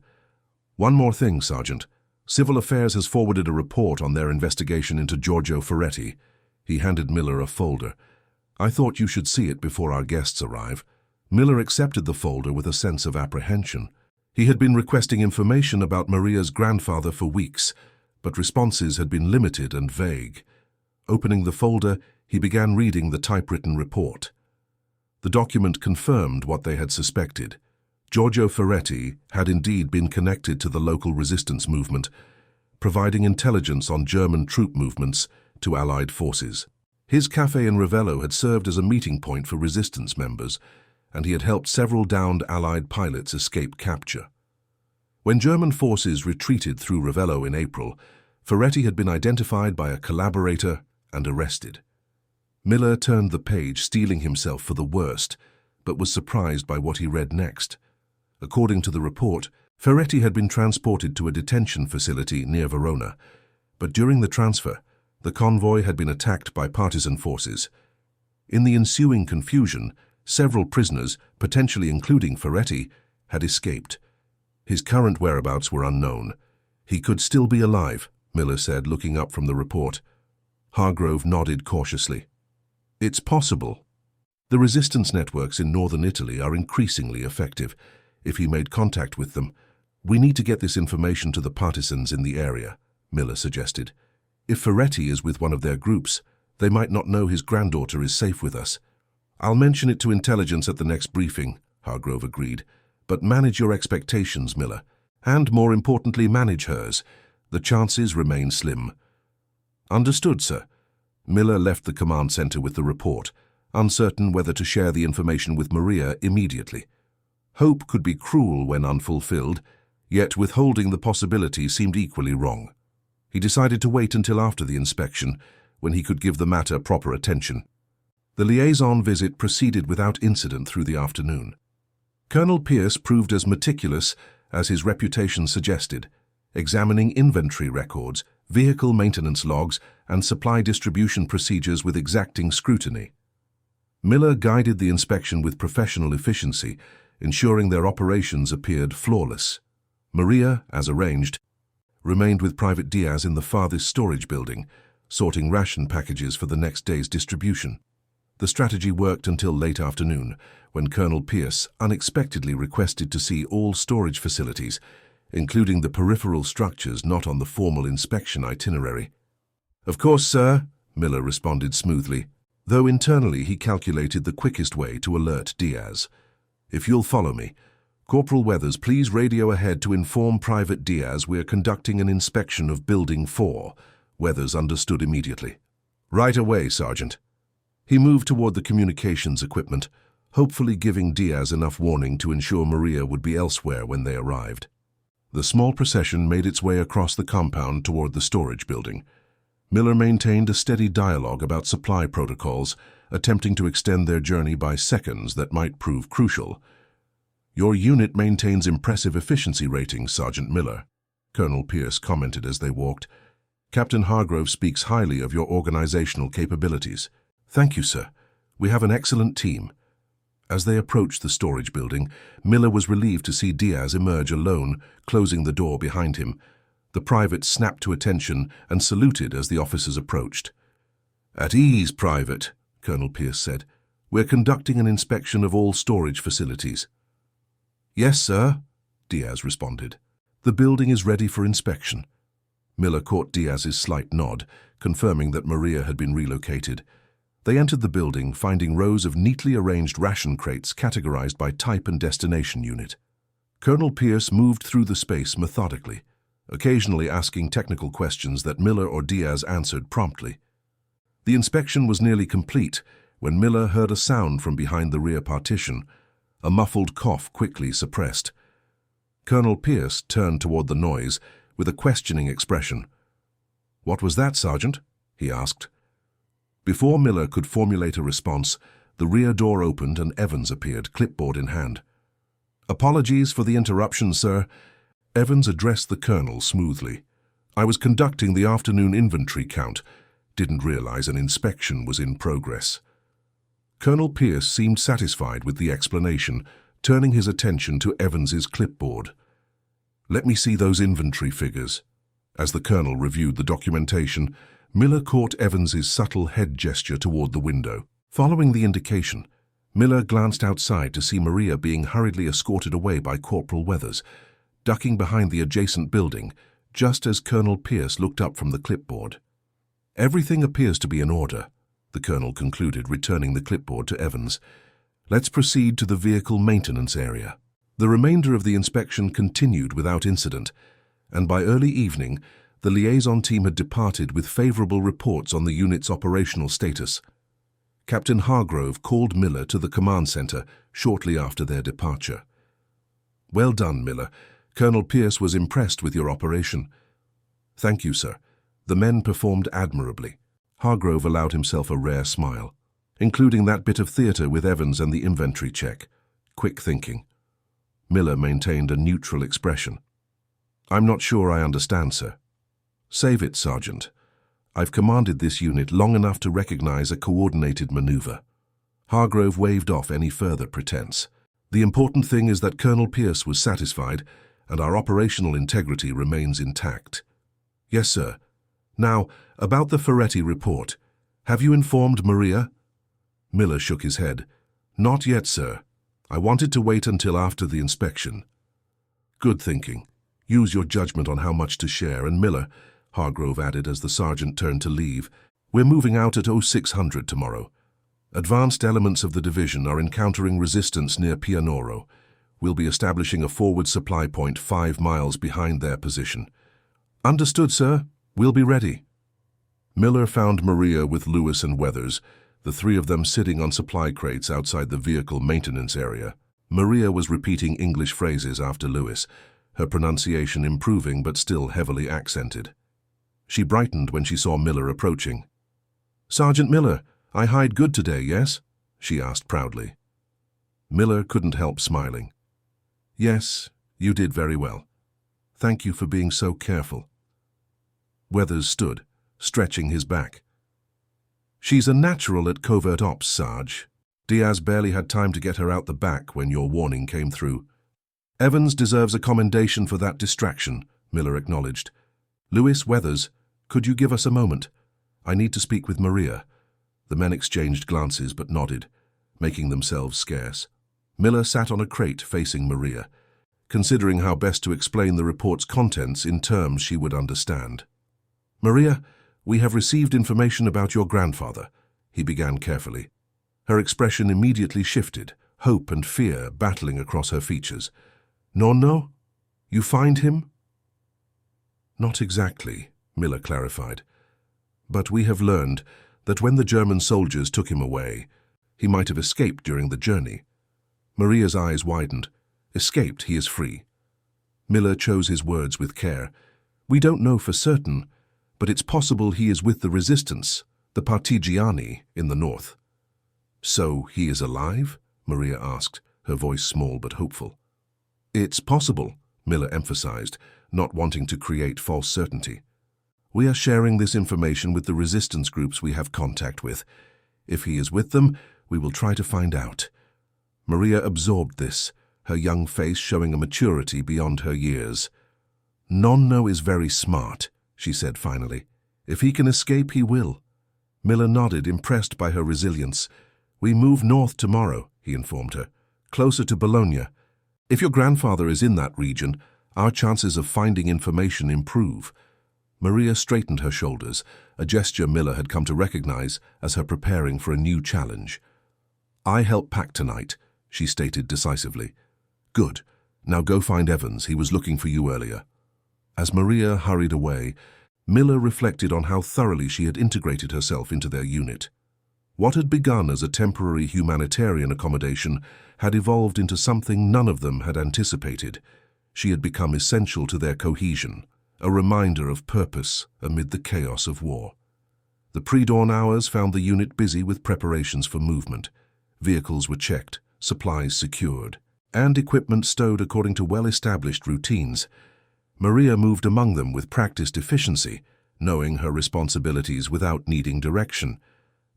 One more thing, Sergeant. Civil Affairs has forwarded a report on their investigation into Giorgio Ferretti." He handed Miller a folder. "I thought you should see it before our guests arrive." Miller accepted the folder with a sense of apprehension. He had been requesting information about Maria's grandfather for weeks, but responses had been limited and vague. Opening the folder, he began reading the typewritten report. The document confirmed what they had suspected. Giorgio Ferretti had indeed been connected to the local resistance movement, providing intelligence on German troop movements to Allied forces. His cafe in Ravello had served as a meeting point for resistance members, and he had helped several downed Allied pilots escape capture. When German forces retreated through Ravello in April, Ferretti had been identified by a collaborator and arrested. Miller turned the page, steeling himself for the worst, but was surprised by what he read next. According to the report, Ferretti had been transported to a detention facility near Verona, but during the transfer, the convoy had been attacked by partisan forces. In the ensuing confusion, several prisoners, potentially including Ferretti, had escaped. His current whereabouts were unknown. "He could still be alive," Miller said, looking up from the report. Hargrove nodded cautiously. "It's possible. The resistance networks in northern Italy are increasingly effective. If he made contact with them, We need to get this information to the partisans in the area, Miller suggested. If Ferretti is with one of their groups, they might not know his granddaughter is safe with us. I'll mention it to intelligence at the next briefing, Hargrove agreed. But manage your expectations, Miller. And, more importantly, manage hers. The chances remain slim. Understood, sir. Miller left the command center with the report, uncertain whether to share the information with Maria immediately. Hope could be cruel when unfulfilled, yet withholding the possibility seemed equally wrong. He decided to wait until after the inspection, when he could give the matter proper attention. The liaison visit proceeded without incident through the afternoon. Colonel Pierce proved as meticulous as his reputation suggested, examining inventory records, vehicle maintenance logs, and supply distribution procedures with exacting scrutiny. Miller guided the inspection with professional efficiency, ensuring their operations appeared flawless. Maria, as arranged, remained with Private Diaz in the farthest storage building, sorting ration packages for the next day's distribution. The strategy worked until late afternoon, when Colonel Pierce unexpectedly requested to see all storage facilities, including the peripheral structures not on the formal inspection itinerary. "Of course, sir," Miller responded smoothly, though internally he calculated the quickest way to alert Diaz. "If you'll follow me. Corporal Weathers, please radio ahead to inform Private Diaz we're conducting an inspection of Building 4. Weathers understood immediately. "Right away, Sergeant." He moved toward the communications equipment, hopefully giving Diaz enough warning to ensure Maria would be elsewhere when they arrived. The small procession made its way across the compound toward the storage building. Miller maintained a steady dialogue about supply protocols, attempting to extend their journey by seconds that might prove crucial. "Your unit maintains impressive efficiency ratings, Sergeant Miller," Colonel Pierce commented as they walked. "Captain Hargrove speaks highly of your organizational capabilities." "Thank you, sir. We have an excellent team." As they approached the storage building, Miller was relieved to see Diaz emerge alone, closing the door behind him. The private snapped to attention and saluted as the officers approached. "At ease, Private," Colonel Pierce said. "We're conducting an inspection of all storage facilities." "Yes, sir," Diaz responded. "The building is ready for inspection." Miller caught Diaz's slight nod, confirming that Maria had been relocated. They entered the building, finding rows of neatly arranged ration crates categorized by type and destination unit. Colonel Pierce moved through the space methodically, occasionally asking technical questions that Miller or Diaz answered promptly. The inspection was nearly complete when Miller heard a sound from behind the rear partition, a muffled cough quickly suppressed. Colonel Pierce turned toward the noise with a questioning expression. "What was that, Sergeant?" he asked. Before Miller could formulate a response, the rear door opened and Evans appeared, clipboard in hand. "Apologies for the interruption, sir." Evans addressed the colonel smoothly. "I was conducting the afternoon inventory count. Didn't realize an inspection was in progress." Colonel Pierce seemed satisfied with the explanation, turning his attention to Evans's clipboard. "Let me see those inventory figures." As the colonel reviewed the documentation, Miller caught Evans's subtle head gesture toward the window. Following the indication, Miller glanced outside to see Maria being hurriedly escorted away by Corporal Weathers, ducking behind the adjacent building, just as Colonel Pierce looked up from the clipboard. "Everything appears to be in order," the colonel concluded, returning the clipboard to Evans. "Let's proceed to the vehicle maintenance area." The remainder of the inspection continued without incident, and by early evening, the liaison team had departed with favorable reports on the unit's operational status. Captain Hargrove called Miller to the command center shortly after their departure. "Well done, Miller. Colonel Pierce was impressed with your operation." "Thank you, sir. The men performed admirably." Hargrove allowed himself a rare smile, including that bit of theater with Evans and the inventory check. Quick thinking. Miller maintained a neutral expression. "I'm not sure I understand, sir." "Save it, Sergeant. I've commanded this unit long enough to recognize a coordinated maneuver." Hargrove waved off any further pretense. "The important thing is that Colonel Pierce was satisfied, and our operational integrity remains intact." "Yes, sir. Now, about the Ferretti report. Have you informed Maria?" Miller shook his head. "Not yet, sir. I wanted to wait until after the inspection." "Good thinking. Use your judgment on how much to share, and Miller, Hargrove added as the sergeant turned to leave, we're moving out at 0600 tomorrow. Advanced elements of the division are encountering resistance near Pianoro. We'll be establishing a forward supply point 5 miles behind their position. Understood, sir. We'll be ready. Miller found Maria with Lewis and Weathers, the three of them sitting on supply crates outside the vehicle maintenance area. Maria was repeating English phrases after Lewis, her pronunciation improving but still heavily accented. She brightened when she saw Miller approaching. "Sergeant Miller, I hide good today, yes?" she asked proudly. Miller couldn't help smiling. "Yes, you did very well. Thank you for being so careful." Weathers stood, stretching his back. "She's a natural at covert ops, Sarge. Diaz barely had time to get her out the back when your warning came through." "Evans deserves a commendation for that distraction," Miller acknowledged. "Lewis, Weathers, could you give us a moment? I need to speak with Maria." The men exchanged glances but nodded, making themselves scarce. Miller sat on a crate facing Maria, considering how best to explain the report's contents in terms she would understand. "Maria, we have received information about your grandfather," he began carefully. Her expression immediately shifted, hope and fear battling across her features. "Nonno? You find him?" "Not exactly," Miller clarified. "But we have learned that when the German soldiers took him away, he might have escaped during the journey." Maria's eyes widened. "Escaped, he is free." Miller chose his words with care. "We don't know for certain, but it's possible he is with the resistance, the Partigiani, in the north." "So he is alive?" Maria asked, her voice small but hopeful. "It's possible," Miller emphasized, not wanting to create false certainty. "We are sharing this information with the resistance groups we have contact with. If he is with them, we will try to find out." Maria absorbed this, her young face showing a maturity beyond her years. "Nonno is very smart," she said finally. "If he can escape, he will." Miller nodded, impressed by her resilience. "We move north tomorrow," he informed her, "closer to Bologna. If your grandfather is in that region, our chances of finding information improve." Maria straightened her shoulders, a gesture Miller had come to recognize as her preparing for a new challenge. "I help pack tonight," she stated decisively. "Good. Now go find Evans. He was looking for you earlier." As Maria hurried away, Miller reflected on how thoroughly she had integrated herself into their unit. What had begun as a temporary humanitarian accommodation had evolved into something none of them had anticipated. She had become essential to their cohesion, a reminder of purpose amid the chaos of war. The pre-dawn hours found the unit busy with preparations for movement. Vehicles were checked, supplies secured, and equipment stowed according to well-established routines. Maria moved among them with practiced efficiency, knowing her responsibilities without needing direction.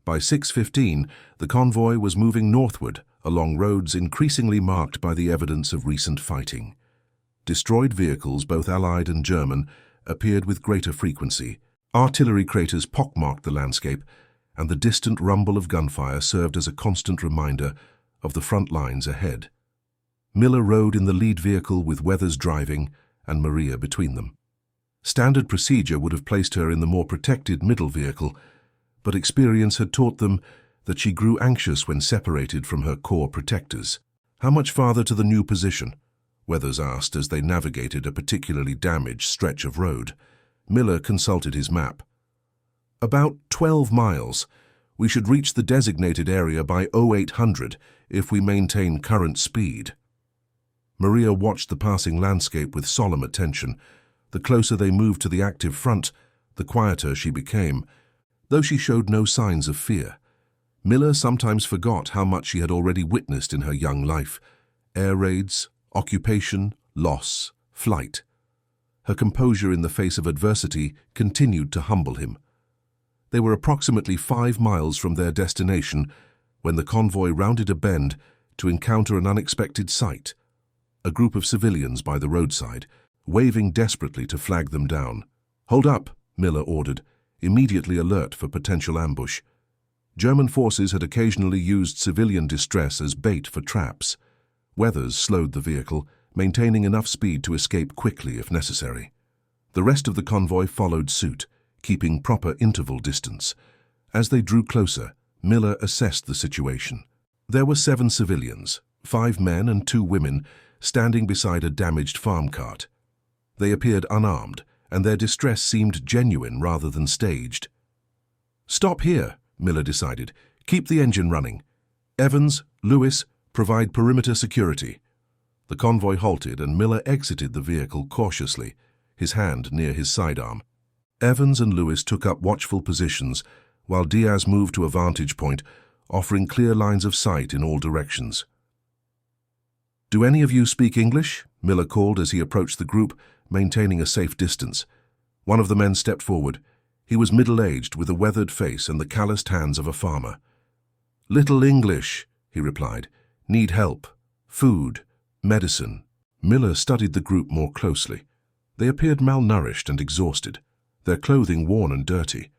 By 6:15, the convoy was moving northward along roads increasingly marked by the evidence of recent fighting. Destroyed vehicles, both Allied and German, appeared with greater frequency. Artillery craters pockmarked the landscape, and the distant rumble of gunfire served as a constant reminder of the front lines ahead. Miller rode in the lead vehicle with Weathers driving and Maria between them. Standard procedure would have placed her in the more protected middle vehicle, but experience had taught them that she grew anxious when separated from her core protectors. "How much farther to the new position?" Weathers asked as they navigated a particularly damaged stretch of road. Miller consulted his map. "About 12 miles. We should reach the designated area by 0800 if we maintain current speed." Maria watched the passing landscape with solemn attention. The closer they moved to the active front, the quieter she became, though she showed no signs of fear. Miller sometimes forgot how much she had already witnessed in her young life: air raids, occupation, loss, flight. Her composure in the face of adversity continued to humble him. They were approximately 5 miles from their destination when the convoy rounded a bend to encounter an unexpected sight: a group of civilians by the roadside, waving desperately to flag them down. "Hold up," Miller ordered, immediately alert for potential ambush. German forces had occasionally used civilian distress as bait for traps. Weathers slowed the vehicle, maintaining enough speed to escape quickly if necessary. The rest of the convoy followed suit, keeping proper interval distance. As they drew closer, Miller assessed the situation. There were 7 civilians, 5 men and 2 women, standing beside a damaged farm cart. They appeared unarmed, and their distress seemed genuine rather than staged. "Stop here," Miller decided. "Keep the engine running. Evans, Lewis, provide perimeter security." The convoy halted and Miller exited the vehicle cautiously, his hand near his sidearm. Evans and Lewis took up watchful positions, while Diaz moved to a vantage point, offering clear lines of sight in all directions. "Do any of you speak English?" Miller called as he approached the group, maintaining a safe distance. One of the men stepped forward. He was middle-aged, with a weathered face and the calloused hands of a farmer. "Little English," he replied. "Need help. Food. Medicine." Miller studied the group more closely. They appeared malnourished and exhausted, their clothing worn and dirty.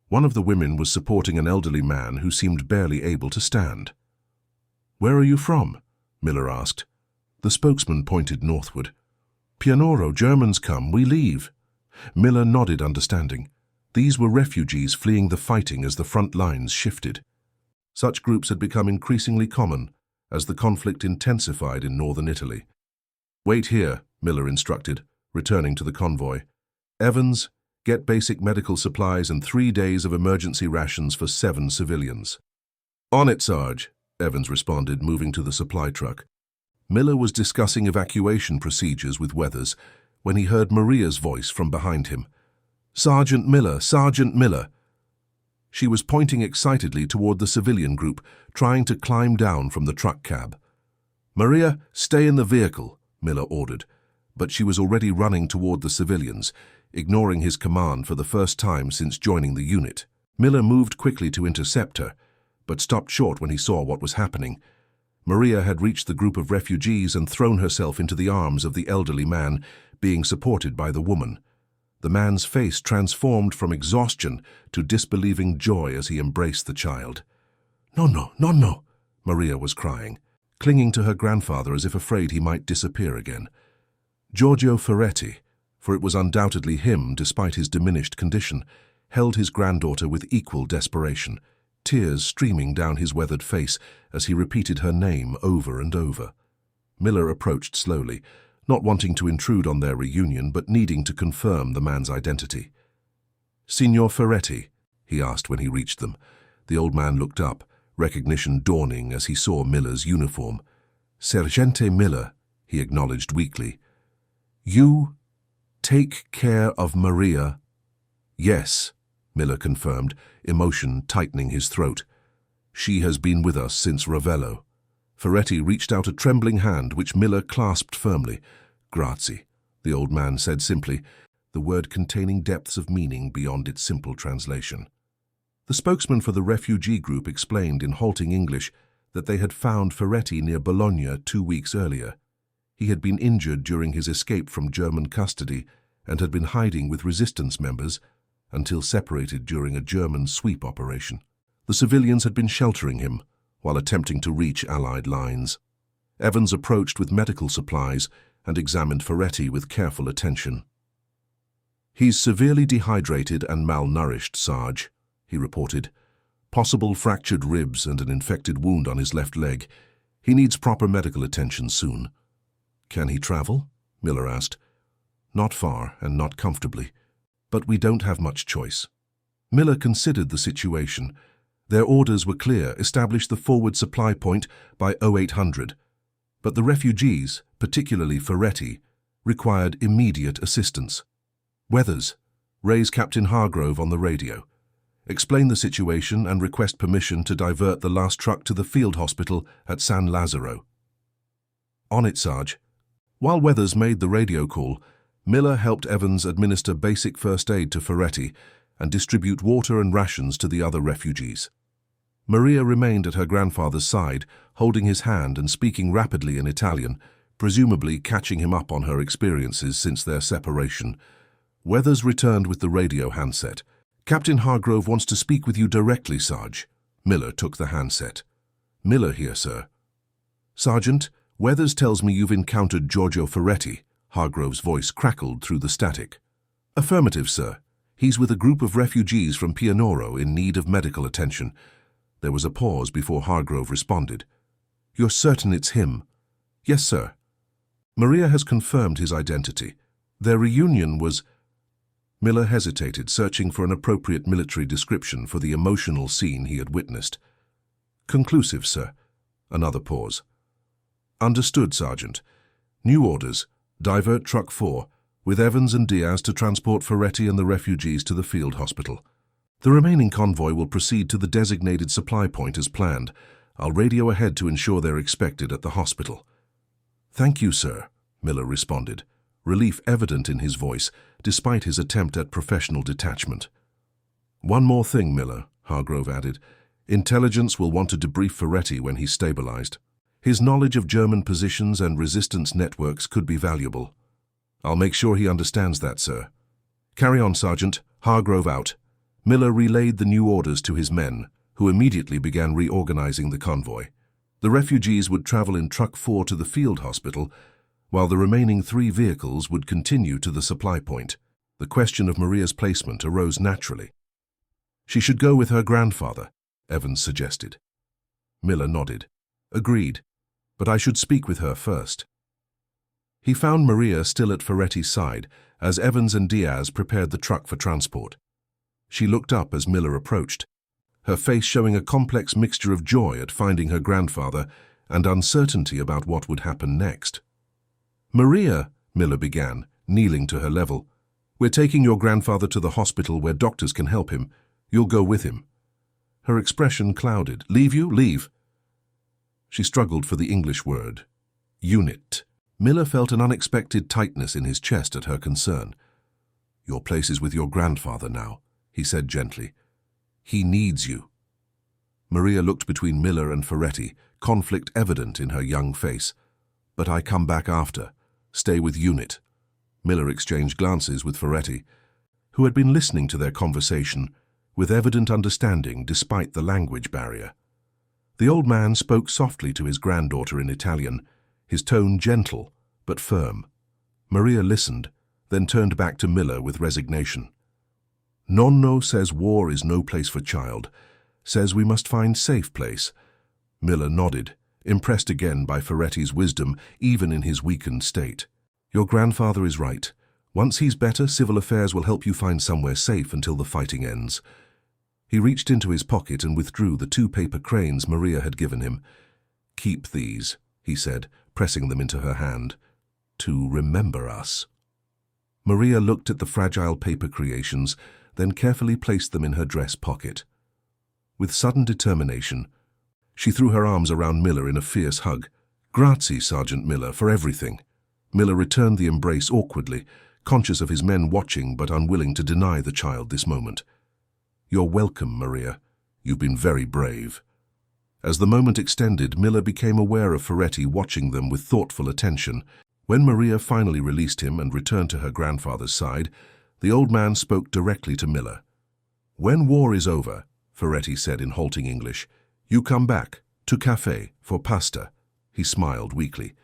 One of the women was supporting an elderly man who seemed barely able to stand. "Where are you from?" Miller asked. The spokesman pointed northward. "Pianoro, Germans come, we leave." Miller nodded understanding. These were refugees fleeing the fighting as the front lines shifted. Such groups had become increasingly common as the conflict intensified in northern Italy. "Wait here," Miller instructed, returning to the convoy. "Evans, get basic medical supplies and 3 days of emergency rations for 7 civilians." "On it, Sarge," Evans responded, moving to the supply truck. Miller was discussing evacuation procedures with Weathers when he heard Maria's voice from behind him. "Sergeant Miller, Sergeant Miller." She was pointing excitedly toward the civilian group, trying to climb down from the truck cab. "Maria, stay in the vehicle," Miller ordered, but she was already running toward the civilians, ignoring his command for the first time since joining the unit. Miller moved quickly to intercept her, but stopped short when he saw what was happening. Maria had reached the group of refugees and thrown herself into the arms of the elderly man, being supported by the woman. The man's face transformed from exhaustion to disbelieving joy as he embraced the child. "Nonno, nonno," Maria was crying, clinging to her grandfather as if afraid he might disappear again. Giorgio Ferretti, for it was undoubtedly him despite his diminished condition, held his granddaughter with equal desperation, tears streaming down his weathered face as he repeated her name over and over. Miller approached slowly, not wanting to intrude on their reunion but needing to confirm the man's identity. "Signor Ferretti?" he asked when he reached them. The old man looked up, recognition dawning as he saw Miller's uniform. "Sergente Miller," he acknowledged weakly. "You take care of Maria?" "Yes," Miller confirmed, emotion tightening his throat. "She has been with us since Ravello." Ferretti reached out a trembling hand which Miller clasped firmly. "Grazie," the old man said simply, the word containing depths of meaning beyond its simple translation. The spokesman for the refugee group explained in halting English that they had found Ferretti near Bologna 2 weeks earlier. He had been injured during his escape from German custody and had been hiding with resistance members until separated during a German sweep operation. The civilians had been sheltering him while attempting to reach Allied lines. Evans approached with medical supplies and examined Ferretti with careful attention. "He's severely dehydrated and malnourished, Sarge," he reported. "Possible fractured ribs and an infected wound on his left leg. He needs proper medical attention soon." "Can he travel?" Miller asked. "Not far and not comfortably, but we don't have much choice." Miller considered the situation. Their orders were clear: establish the forward supply point by 0800. But the refugees, particularly Ferretti, required immediate assistance. "Weathers, raise Captain Hargrove on the radio. Explain the situation and request permission to divert the last truck to the field hospital at San Lazzaro." "On it, Sarge." While Weathers made the radio call, Miller helped Evans administer basic first aid to Ferretti and distribute water and rations to the other refugees. Maria remained at her grandfather's side, holding his hand and speaking rapidly in Italian, presumably catching him up on her experiences since their separation. Weathers returned with the radio handset. "Captain Hargrove wants to speak with you directly, Sarge." Miller took the handset. "Miller here, sir." "Sergeant, Weathers tells me you've encountered Giorgio Ferretti. Hargrove's voice crackled through the static. Affirmative, sir. He's with a group of refugees from Pianoro in need of medical attention. There was a pause before Hargrove responded. You're certain it's him? Yes, sir. Maria has confirmed his identity. Their reunion was... Miller hesitated, searching for an appropriate military description for the emotional scene he had witnessed. Conclusive, sir. Another pause. Understood, Sergeant. New orders. Divert Truck 4, with Evans and Diaz to transport Ferretti and the refugees to the field hospital. The remaining convoy will proceed to the designated supply point as planned. I'll radio ahead to ensure they're expected at the hospital. Thank you, sir, Miller responded, relief evident in his voice, despite his attempt at professional detachment. One more thing, Miller, Hargrove added. Intelligence will want to debrief Ferretti when he's stabilized. His knowledge of German positions and resistance networks could be valuable. I'll make sure he understands that, sir. Carry on, Sergeant. Hargrove out. Miller relayed the new orders to his men, who immediately began reorganizing the convoy. The refugees would travel in Truck 4 to the field hospital, while the remaining 3 vehicles would continue to the supply point. The question of Maria's placement arose naturally. She should go with her grandfather, Evans suggested. Miller nodded. Agreed, but I should speak with her first. He found Maria still at Ferretti's side as Evans and Diaz prepared the truck for transport. She looked up as Miller approached, her face showing a complex mixture of joy at finding her grandfather and uncertainty about what would happen next. Maria, Miller began, kneeling to her level. We're taking your grandfather to the hospital where doctors can help him. You'll go with him. Her expression clouded. Leave you? Leave. She struggled for the English word. Unit. Miller felt an unexpected tightness in his chest at her concern. Your place is with your grandfather now, he said gently. He needs you. Maria looked between Miller and Ferretti, conflict evident in her young face. But I come back after. Stay with Unit. Miller exchanged glances with Ferretti, who had been listening to their conversation with evident understanding despite the language barrier. The old man spoke softly to his granddaughter in Italian, his tone gentle but firm. Maria listened, then turned back to Miller with resignation. Nonno says war is no place for child, says we must find safe place. Miller nodded, impressed again by Ferretti's wisdom even in his weakened state. Your grandfather is right. Once he's better, civil affairs will help you find somewhere safe until the fighting ends. He reached into his pocket and withdrew the 2 paper cranes Maria had given him. Keep these, he said, pressing them into her hand, to remember us. Maria looked at the fragile paper creations, then carefully placed them in her dress pocket. With sudden determination, she threw her arms around Miller in a fierce hug. Grazie, Sergeant Miller, for everything. Miller returned the embrace awkwardly, conscious of his men watching but unwilling to deny the child this moment. You're welcome, Maria. You've been very brave. As the moment extended, Miller became aware of Ferretti watching them with thoughtful attention. When Maria finally released him and returned to her grandfather's side, the old man spoke directly to Miller. When war is over, Ferretti said in halting English, you come back to cafe for pasta. He smiled weakly.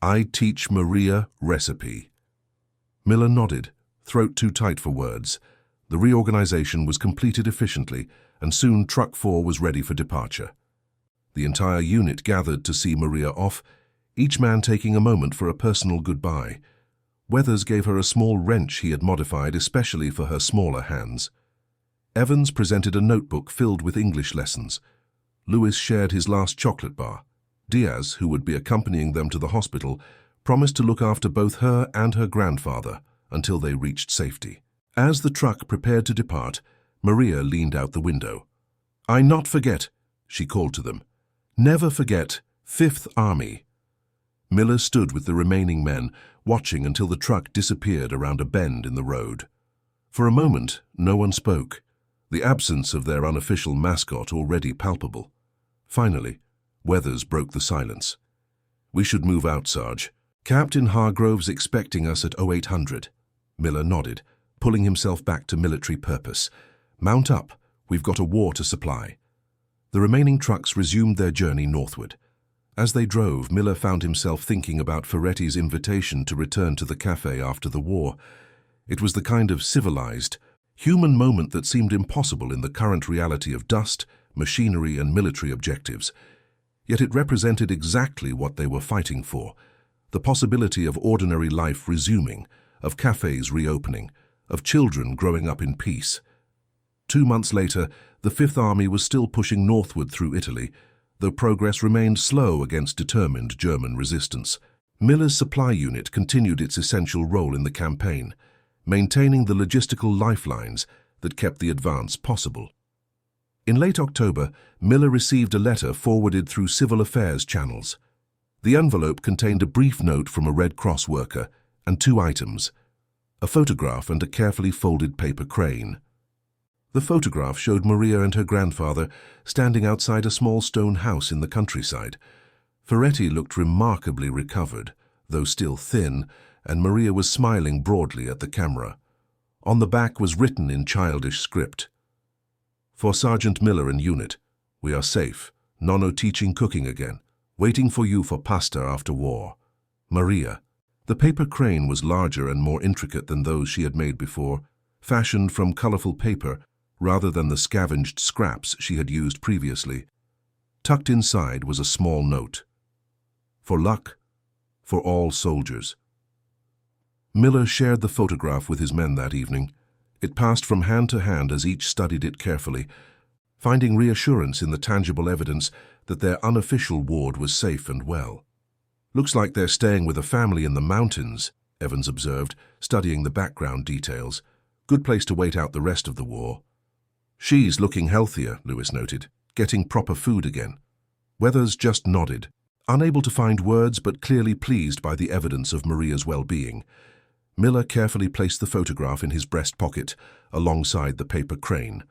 I teach Maria recipe. Miller nodded, throat too tight for words. The reorganization was completed efficiently, and soon Truck 4 was ready for departure. The entire unit gathered to see Maria off, each man taking a moment for a personal goodbye. Weathers gave her a small wrench he had modified especially for her smaller hands. Evans presented a notebook filled with English lessons. Lewis shared his last chocolate bar. Diaz, who would be accompanying them to the hospital, promised to look after both her and her grandfather until they reached safety. As the truck prepared to depart, Maria leaned out the window. I not forget, she called to them. Never forget, 5th Army. Miller stood with the remaining men, watching until the truck disappeared around a bend in the road. For a moment, no one spoke, the absence of their unofficial mascot already palpable. Finally, Weathers broke the silence. We should move out, Sarge. Captain Hargrove's expecting us at 0800. Miller nodded, pulling himself back to military purpose. Mount up, we've got a war to supply. The remaining trucks resumed their journey northward. As they drove, Miller found himself thinking about Ferretti's invitation to return to the cafe after the war. It was the kind of civilized, human moment that seemed impossible in the current reality of dust, machinery, and military objectives. Yet it represented exactly what they were fighting for: the possibility of ordinary life resuming, of cafes reopening, of children growing up in peace. 2 months later, the Fifth Army was still pushing northward through Italy, though progress remained slow against determined German resistance. Miller's supply unit continued its essential role in the campaign, maintaining the logistical lifelines that kept the advance possible. In late October, Miller received a letter forwarded through civil affairs channels. The envelope contained a brief note from a Red Cross worker and 2 items: a photograph and a carefully folded paper crane. The photograph showed Maria and her grandfather standing outside a small stone house in the countryside. Ferretti looked remarkably recovered, though still thin, and Maria was smiling broadly at the camera. On the back was written in childish script: "For Sergeant Miller and unit, we are safe, Nonno teaching cooking again, waiting for you for pasta after war. Maria." The paper crane was larger and more intricate than those she had made before, fashioned from colorful paper rather than the scavenged scraps she had used previously. Tucked inside was a small note: "For luck, for all soldiers." Miller shared the photograph with his men that evening. It passed from hand to hand as each studied it carefully, finding reassurance in the tangible evidence that their unofficial ward was safe and well. "Looks like they're staying with a family in the mountains," Evans observed, studying the background details. "Good place to wait out the rest of the war." "She's looking healthier," Lewis noted, "getting proper food again." Weathers just nodded, unable to find words but clearly pleased by the evidence of Maria's well-being. Miller carefully placed the photograph in his breast pocket, alongside the paper crane.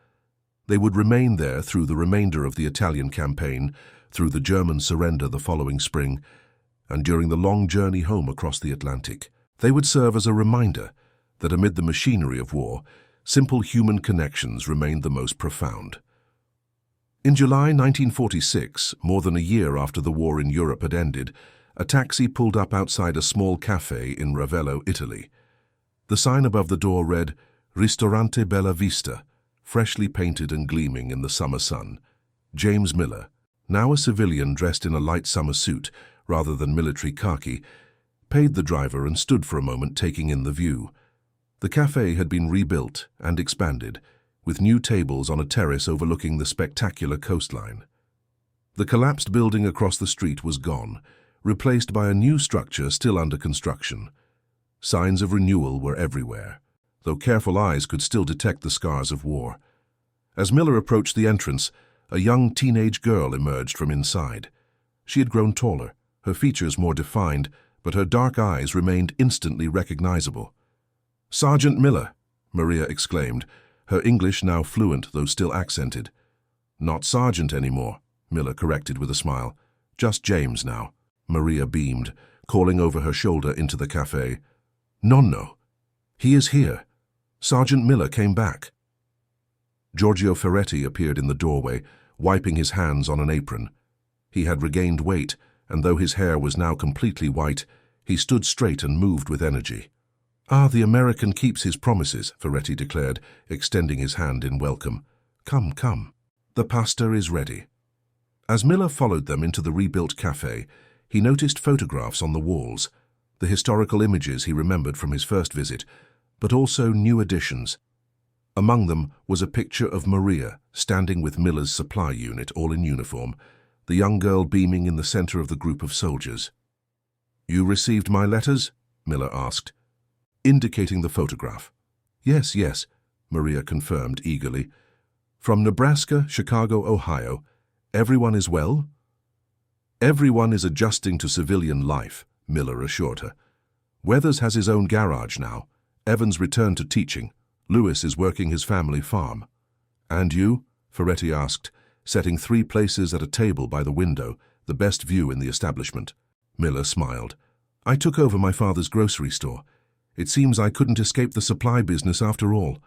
They would remain there through the remainder of the Italian campaign, through the German surrender the following spring, and during the long journey home across the Atlantic. They would serve as a reminder that amid the machinery of war, simple human connections remained the most profound. In July 1946, more than a year after the war in Europe had ended, a taxi pulled up outside a small cafe in Ravello, Italy. The sign above the door read, "Ristorante Bella Vista," freshly painted and gleaming in the summer sun. James Miller, now a civilian dressed in a light summer suit rather than military khaki, paid the driver and stood for a moment taking in the view. The cafe had been rebuilt and expanded, with new tables on a terrace overlooking the spectacular coastline. The collapsed building across the street was gone, replaced by a new structure still under construction. Signs of renewal were everywhere, though careful eyes could still detect the scars of war. As Miller approached the entrance, a young teenage girl emerged from inside. She had grown taller, her features more defined, but her dark eyes remained instantly recognizable. "Sergeant Miller," Maria exclaimed, her English now fluent though still accented. "Not Sergeant anymore," Miller corrected with a smile. "Just James now." Maria beamed, calling over her shoulder into the cafe. "Nonno, he is here. Sergeant Miller came back." Giorgio Ferretti appeared in the doorway, wiping his hands on an apron. He had regained weight, and though his hair was now completely white, he stood straight and moved with energy. "Ah, the American keeps his promises," Ferretti declared, extending his hand in welcome. "Come, come. The pasta is ready." As Miller followed them into the rebuilt cafe, he noticed photographs on the walls, the historical images he remembered from his first visit, but also new additions. Among them was a picture of Maria standing with Miller's supply unit, all in uniform, the young girl beaming in the center of the group of soldiers. "You received my letters?" Miller asked, indicating the photograph. "Yes, yes," Maria confirmed eagerly. "From Nebraska, Chicago, Ohio. Everyone is well?" "Everyone is adjusting to civilian life," Miller assured her. "Weathers has his own garage now. Evans returned to teaching. Lewis is working his family farm." "And you?" Ferretti asked, setting 3 places at a table by the window, the best view in the establishment. Miller smiled. "I took over my father's grocery store. It seems I couldn't escape the supply business after all."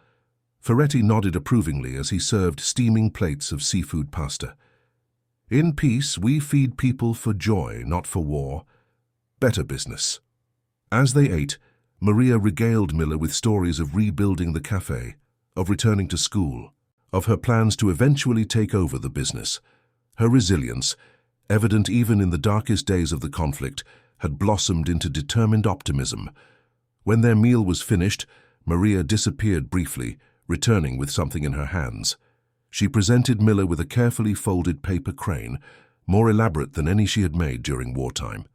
Ferretti nodded approvingly as he served steaming plates of seafood pasta. In peace, we feed people for joy, not for war. Better business. As they ate, Maria regaled Miller with stories of rebuilding the cafe, of returning to school, of her plans to eventually take over the business. Her resilience, evident even in the darkest days of the conflict, had blossomed into determined optimism. When their meal was finished, Maria disappeared briefly, returning with something in her hands. She presented Miller with a carefully folded paper crane, more elaborate than any she had made during wartime.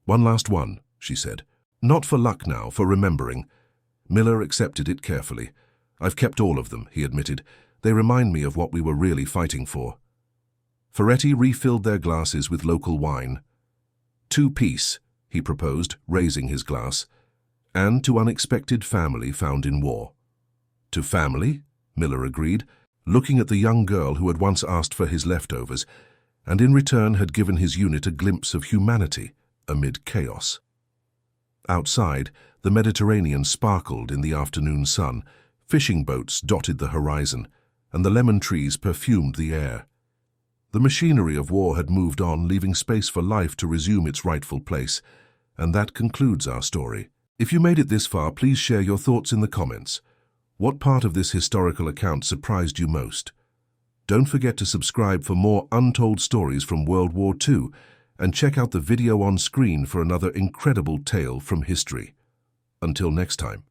"One last one," she said. "Not for luck now, for remembering." Miller accepted it carefully. "I've kept all of them," he admitted. "They remind me of what we were really fighting for." Ferretti refilled their glasses with local wine. "To peace," he proposed, raising his glass, "and to unexpected family found in war." "To family?" Miller agreed, looking at the young girl who had once asked for his leftovers, and in return had given his unit a glimpse of humanity amid chaos. Outside, the Mediterranean sparkled in the afternoon sun, fishing boats dotted the horizon, and the lemon trees perfumed the air. The machinery of war had moved on, leaving space for life to resume its rightful place, and that concludes our story. If you made it this far, please share your thoughts in the comments. What part of this historical account surprised you most? Don't forget to subscribe for more untold stories from World War II, and check out the video on screen for another incredible tale from history. Until next time.